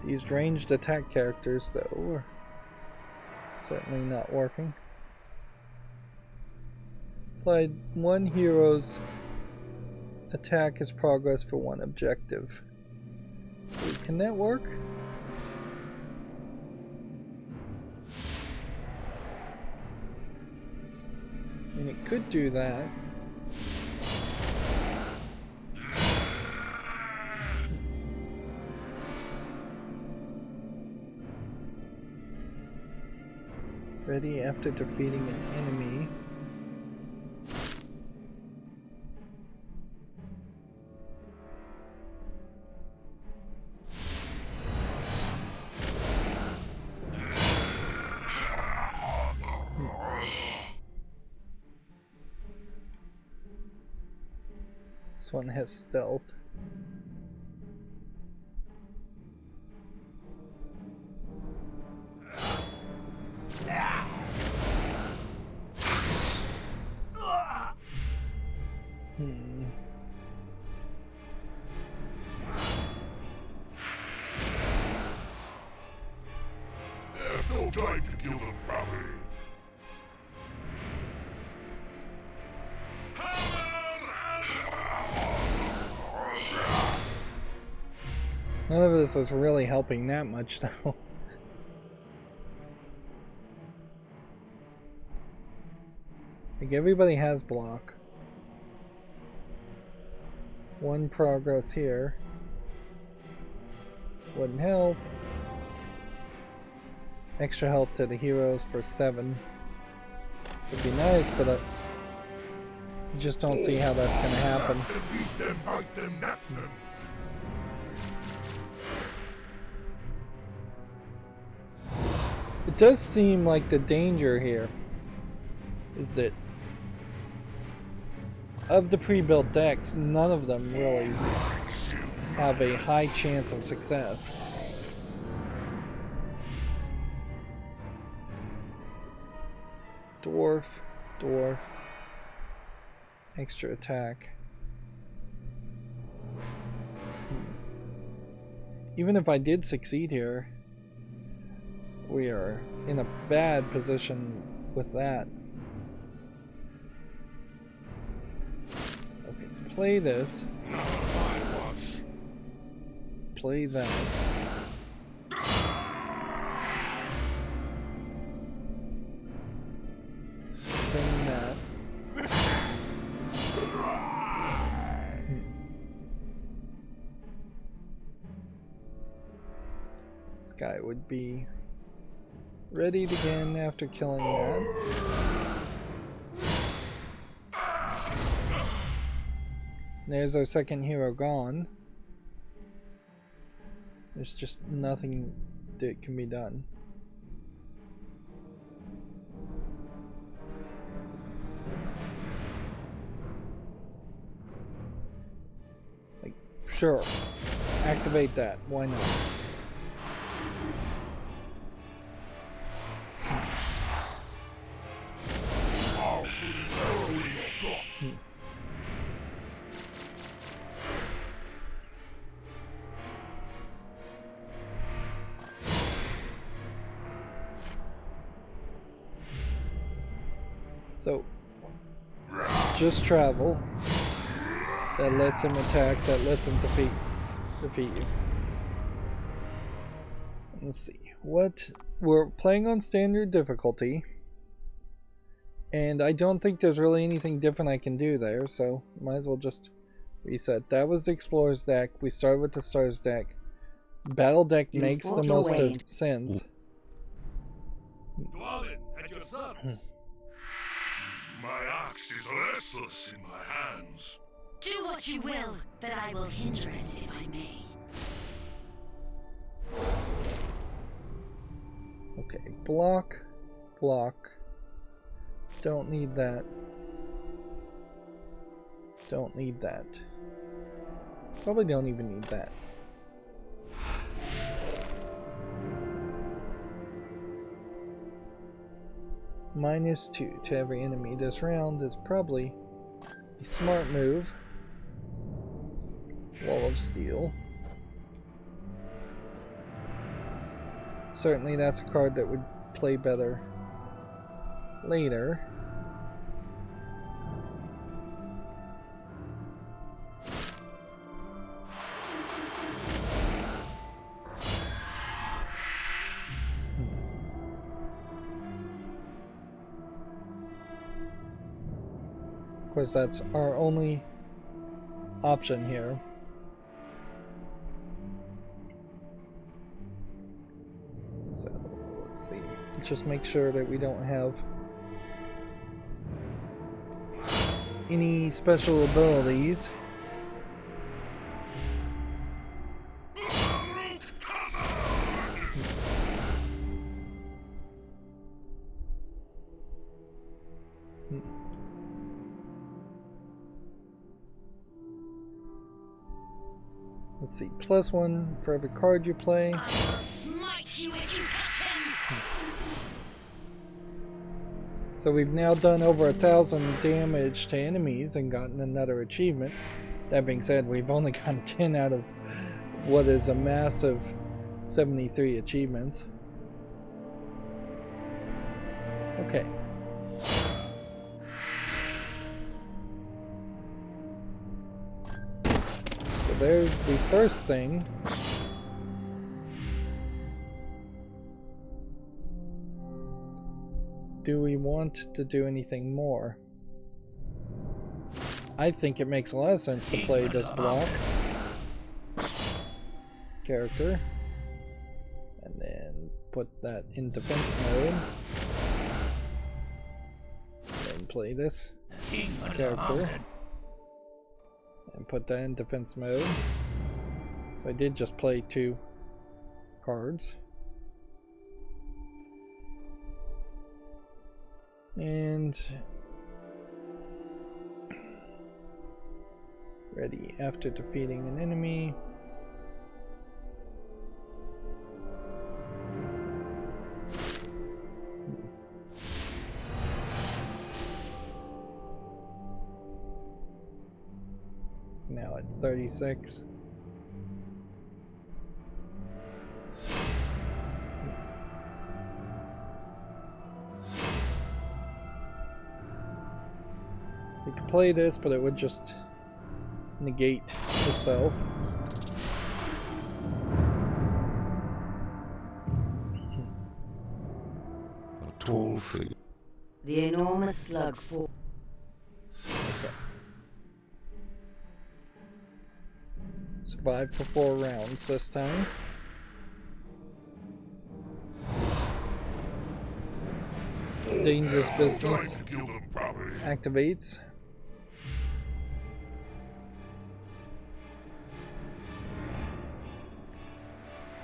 These ranged attack characters, though, are certainly not working. Applied one hero's attack as progress for one objective. Wait, can that work? I mean, it could do that. Ready after defeating an enemy. This one has stealth. There's no time to kill them properly. None of this is really helping that much, though. Like, everybody has block. One progress here. Wouldn't help. Extra health to the heroes for 7. Would be nice, but I just don't see how that's gonna happen. It does seem like the danger here is that of the pre-built decks, none of them really have a high chance of success. Dwarf, dwarf, extra attack. Even if I did succeed here, we are in a bad position with that. Okay, play this. Play that. Bring that. This guy would be readied again after killing that. There's our second hero gone. There's just nothing that can be done. Like, sure, activate that. Why not? So, just travel. That lets him attack, that lets him defeat you. Let's see. We're playing on standard difficulty. And I don't think there's really anything different I can do there, so might as well just reset. That was the Explorer's deck. We started with the Stars deck. Battle deck makes the most of sense. Dwalin, at your My axe is restless in my hands. Do what you will, but I will hinder it if I may. Okay, block, block. Don't need that. Don't need that. Probably don't even need that. -2 to every enemy this round is probably a smart move. Wall of Steel. Certainly that's a card that would play better later. Of course, that's our only option here. So, let's see. Just make sure that we don't have any special abilities. Let's see, +1 for every card you play. I will smite you if you touch him! So we've now done over 1,000 damage to enemies and gotten another achievement. That being said, we've only gotten 10 out of what is a massive 73 achievements. Okay. So there's the first thing. Do we want to do anything more? I think it makes a lot of sense to play this block character and then put that in defense mode. Then play this character and put that in defense mode. So I did just play 2 cards. And ready after defeating an enemy. Now at 36. We could play this, but it would just negate itself. A tall figure. The enormous slug fall. Okay. Survived for 4 rounds this time. Dangerous business activates.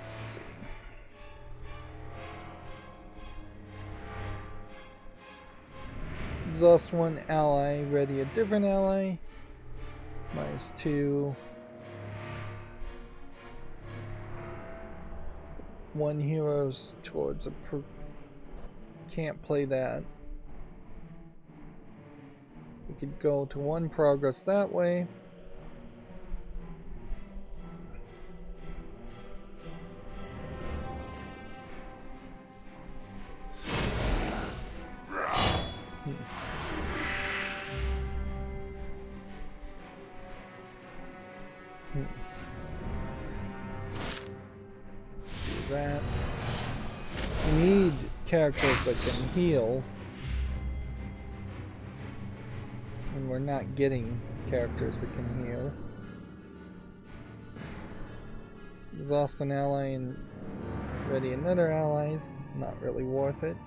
Let's see. Exhaust 1 ally, ready a different ally. -2. 1 heroes towards a can't play that. We could go to 1 progress that way. Do that. We need characters that can heal, and we're not getting characters that can heal. Exhaust an ally and ready another ally's not really worth it.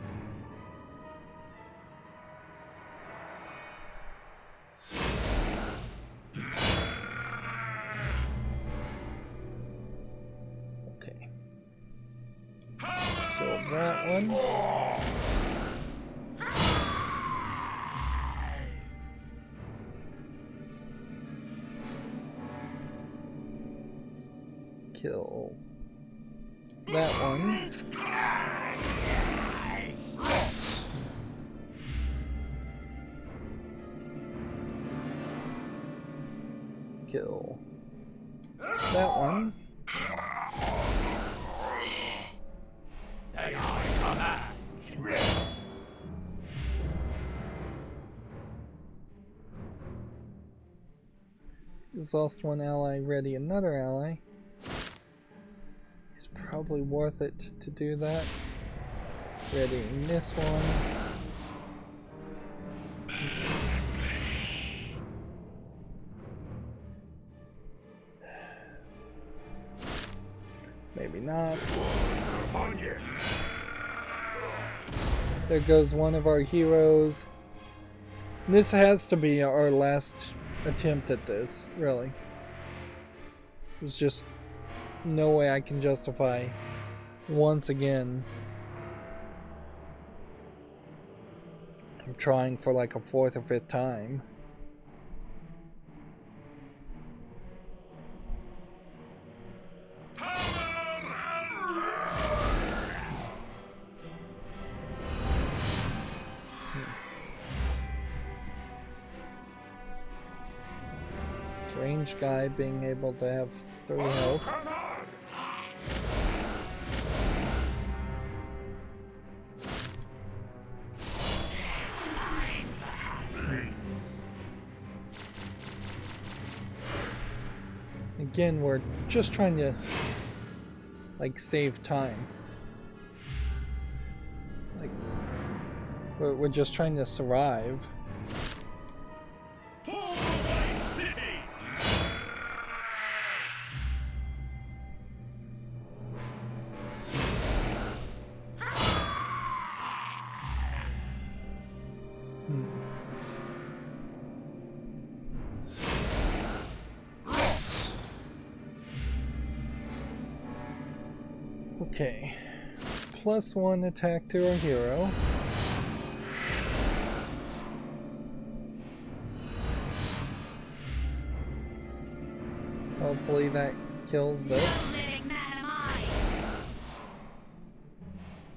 Kill that one. Kill that one. Kill that one. Exhaust one ally, ready another ally. It's probably worth it to do that. Readying this one. Maybe not. There goes one of our heroes. This has to be our last attempt at this, really. There's just no way I can justify once again I'm trying for like a 4th or 5th time. Strange guy being able to have 3 health. Again, we're just trying to like save time. Like we're just trying to survive. Okay, +1 attack to our hero. Hopefully that kills this.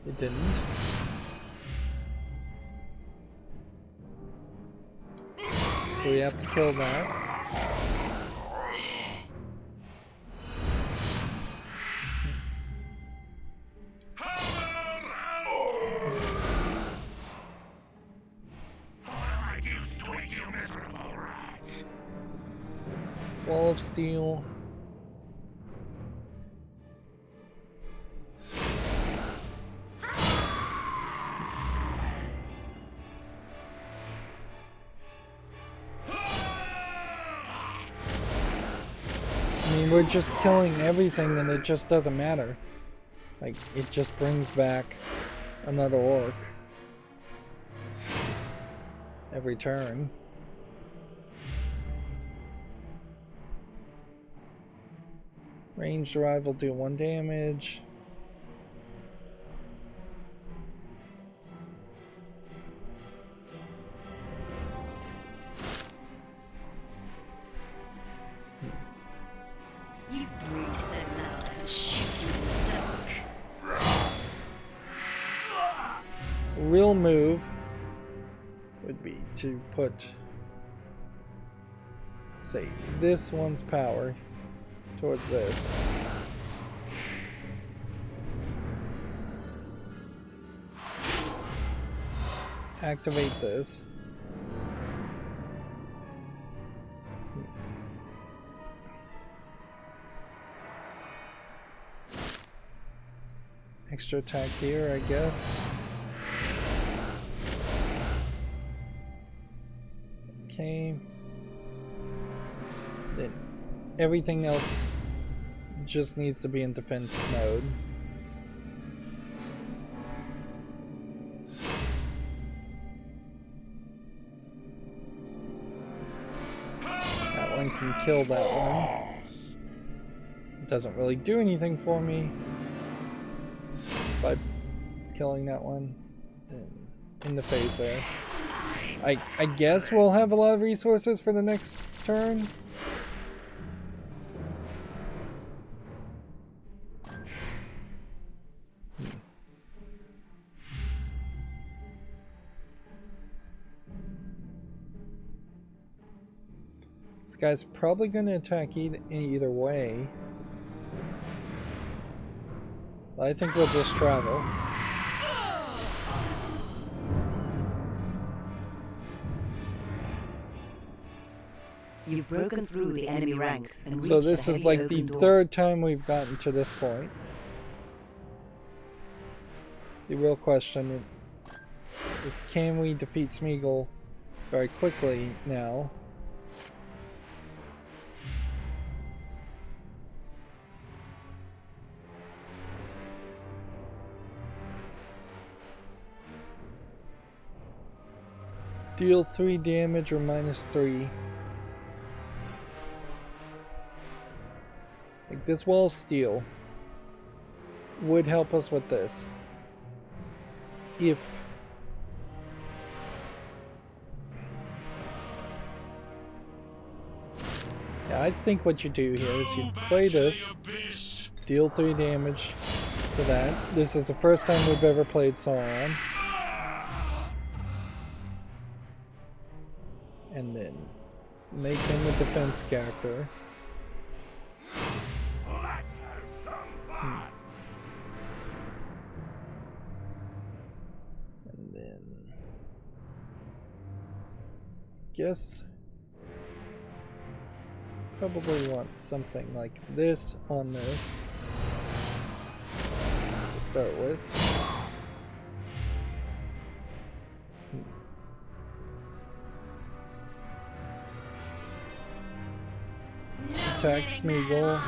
It didn't. So we have to kill that. Wall of steel. I mean, we're just killing everything and it just doesn't matter. Like, it just brings back another orc every turn. Ranged rival do 1 damage. You breathe so loud I can shoot you in the dark. The real move would be to put, say, this one's power towards this. Activate this. Extra attack here, I guess. Okay. Then everything else just needs to be in defense mode. That one can kill that one. It doesn't really do anything for me. By killing that one. In the face there. I guess we'll have a lot of resources for the next turn. This guy's probably going to attack either way. I think we'll just travel. You've broken through the enemy ranks and reached So this the is heavily like the open door. third time we've gotten to this point. The real question is, can we defeat Smeagol very quickly now? Deal 3 damage or -3. Like this wall of steel would help us with this. If yeah, I think what you do here is you play this, deal 3 damage to that. This is the first time we've ever played Sauron. And then make him a defense character. Let's have some fun. And then guess probably want something like this on this to start with. Attack Smeagol.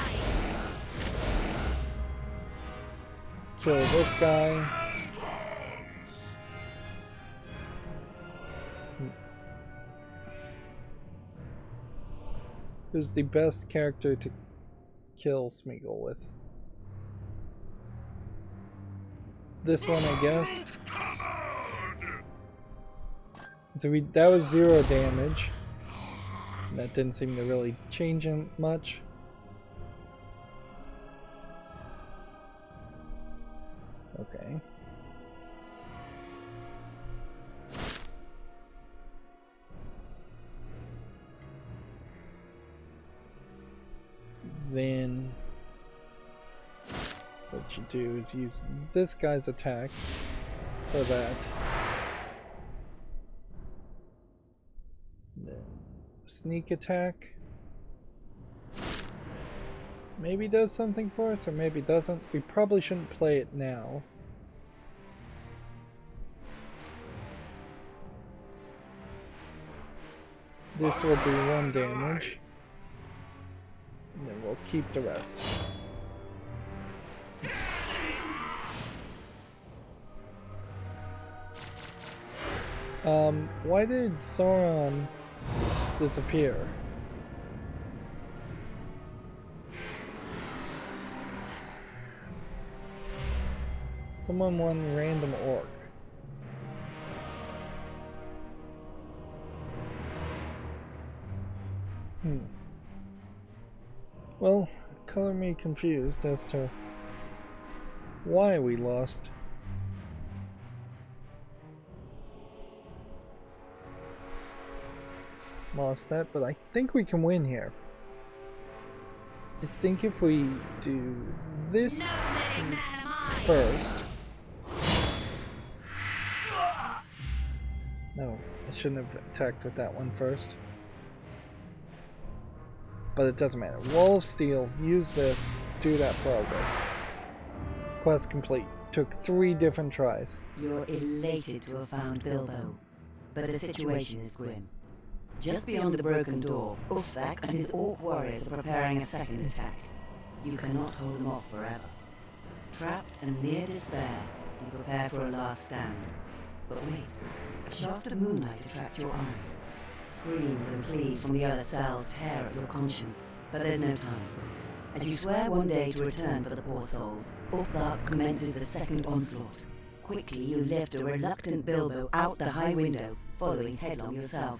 Kill this guy. Who's the best character to kill Smeagol with? This one, I guess. So that was 0 damage. That didn't seem to really change him much. Okay. Then what you do is use this guy's attack for that. Then sneak attack. Maybe does something for us, or maybe doesn't. We probably shouldn't play it now. This will do 1 damage. And then we'll keep the rest. Why did Sauron disappear? Someone won random orc. Well, color me confused as to why we lost. Lost that, but I think we can win here. I think if we do this first. No, I shouldn't have attacked with that one first. But it doesn't matter. Wall of Steel, use this, do that progress. Quest complete. Took 3 different tries. You're elated to have found Bilbo, but the situation is grim. Just beyond the broken door, Ulfthak and his orc warriors are preparing a second attack. You cannot hold them off forever. Trapped and near despair, you prepare for a last stand. But wait, a shaft of moonlight attracts your eye. Screams and pleas from the other cells tear at your conscience, but there's no time. As you swear one day to return for the poor souls, Ulfthak commences the second onslaught. Quickly, you lift a reluctant Bilbo out the high window, following headlong yourself.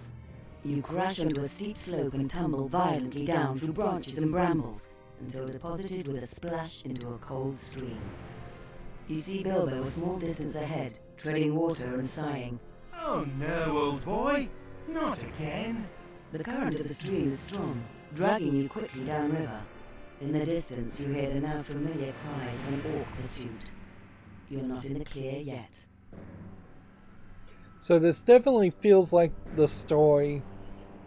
You crash onto a steep slope and tumble violently down through branches and brambles until deposited with a splash into a cold stream. You see Bilbo a small distance ahead, treading water and sighing. Oh no, old boy, not again. The current of the stream is strong, dragging you quickly downriver. In the distance, you hear the now familiar cries of an orc pursuit. You're not in the clear yet. So this definitely feels like the story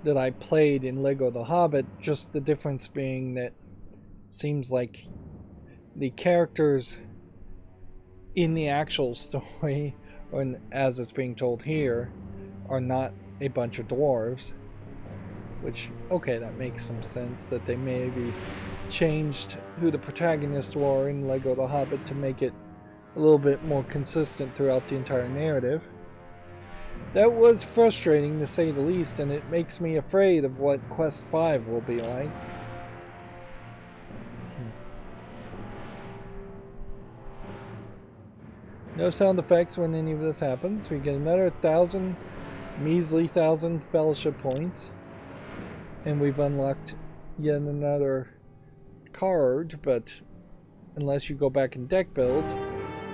that I played in Lego The Hobbit, just the difference being that it seems like the characters in the actual story, or as it's being told here, are not a bunch of dwarves. Which, okay, that makes some sense that they maybe changed who the protagonists were in Lego The Hobbit to make it a little bit more consistent throughout the entire narrative. That was frustrating to say the least, and it makes me afraid of what Quest 5 will be like. No sound effects when any of this happens. We get another measly 1,000 fellowship points. And we've unlocked yet another card, but unless you go back and deck build,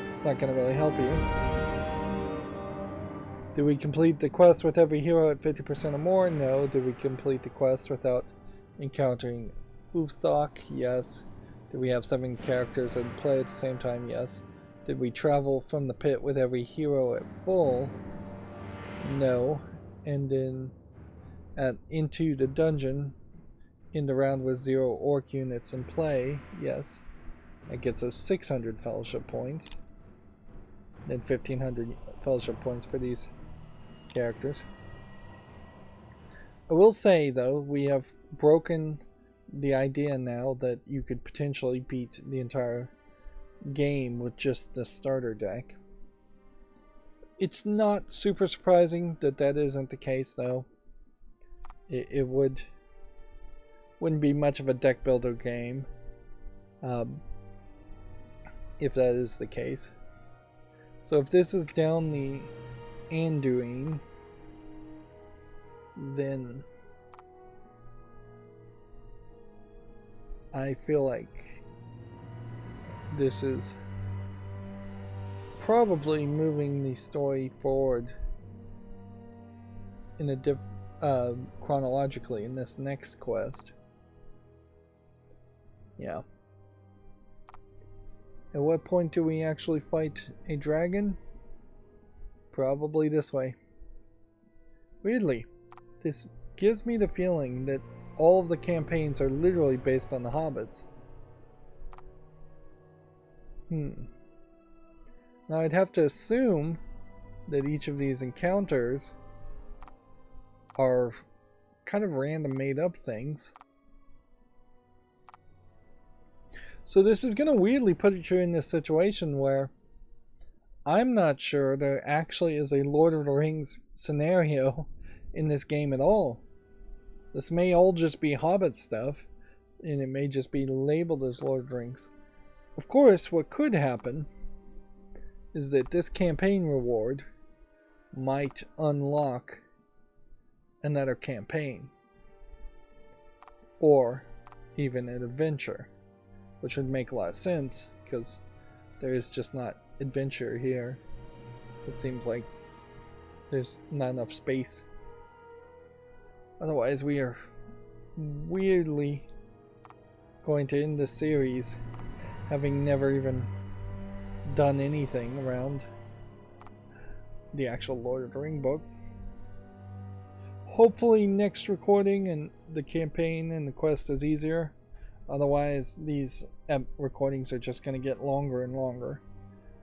it's not going to really help you. Did we complete the quest with every hero at 50% or more? No. Did we complete the quest without encountering Uthok? Yes. Did we have 7 characters in play at the same time? Yes. Did we travel from the pit with every hero at full? No. And then into the dungeon in the round with 0 orc units in play? Yes. That gets us 600 fellowship points. Then 1,500 fellowship points for these characters. I will say though, we have broken the idea now that you could potentially beat the entire game with just the starter deck. It's not super surprising that that isn't the case though. It wouldn't be much of a deck builder game if that is the case. So if this is down the Anduin, then I feel like this is probably moving the story forward in a chronologically in this next quest. Yeah. At what point do we actually fight a dragon? Probably this way. Weirdly, this gives me the feeling that all of the campaigns are literally based on the hobbits. Now I'd have to assume that each of these encounters are kind of random made up things. So this is going to weirdly put you in this situation where I'm not sure there actually is a Lord of the Rings scenario in this game at all. This may all just be Hobbit stuff, and it may just be labeled as Lord of the Rings. Of course, what could happen is that this campaign reward might unlock another campaign, or even an adventure, which would make a lot of sense because there is just not adventure here. It seems like there's not enough space. Otherwise, we are weirdly going to end this series having never even done anything around the actual Lord of the Ring book. Hopefully next recording and the campaign and the quest is easier. Otherwise, these recordings are just going to get longer and longer.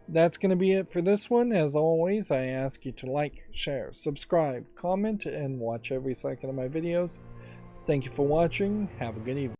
That's going to be it for this one. As always, I ask you to like, share, subscribe, comment, and watch every second of my videos. Thank you for watching. Have a good evening.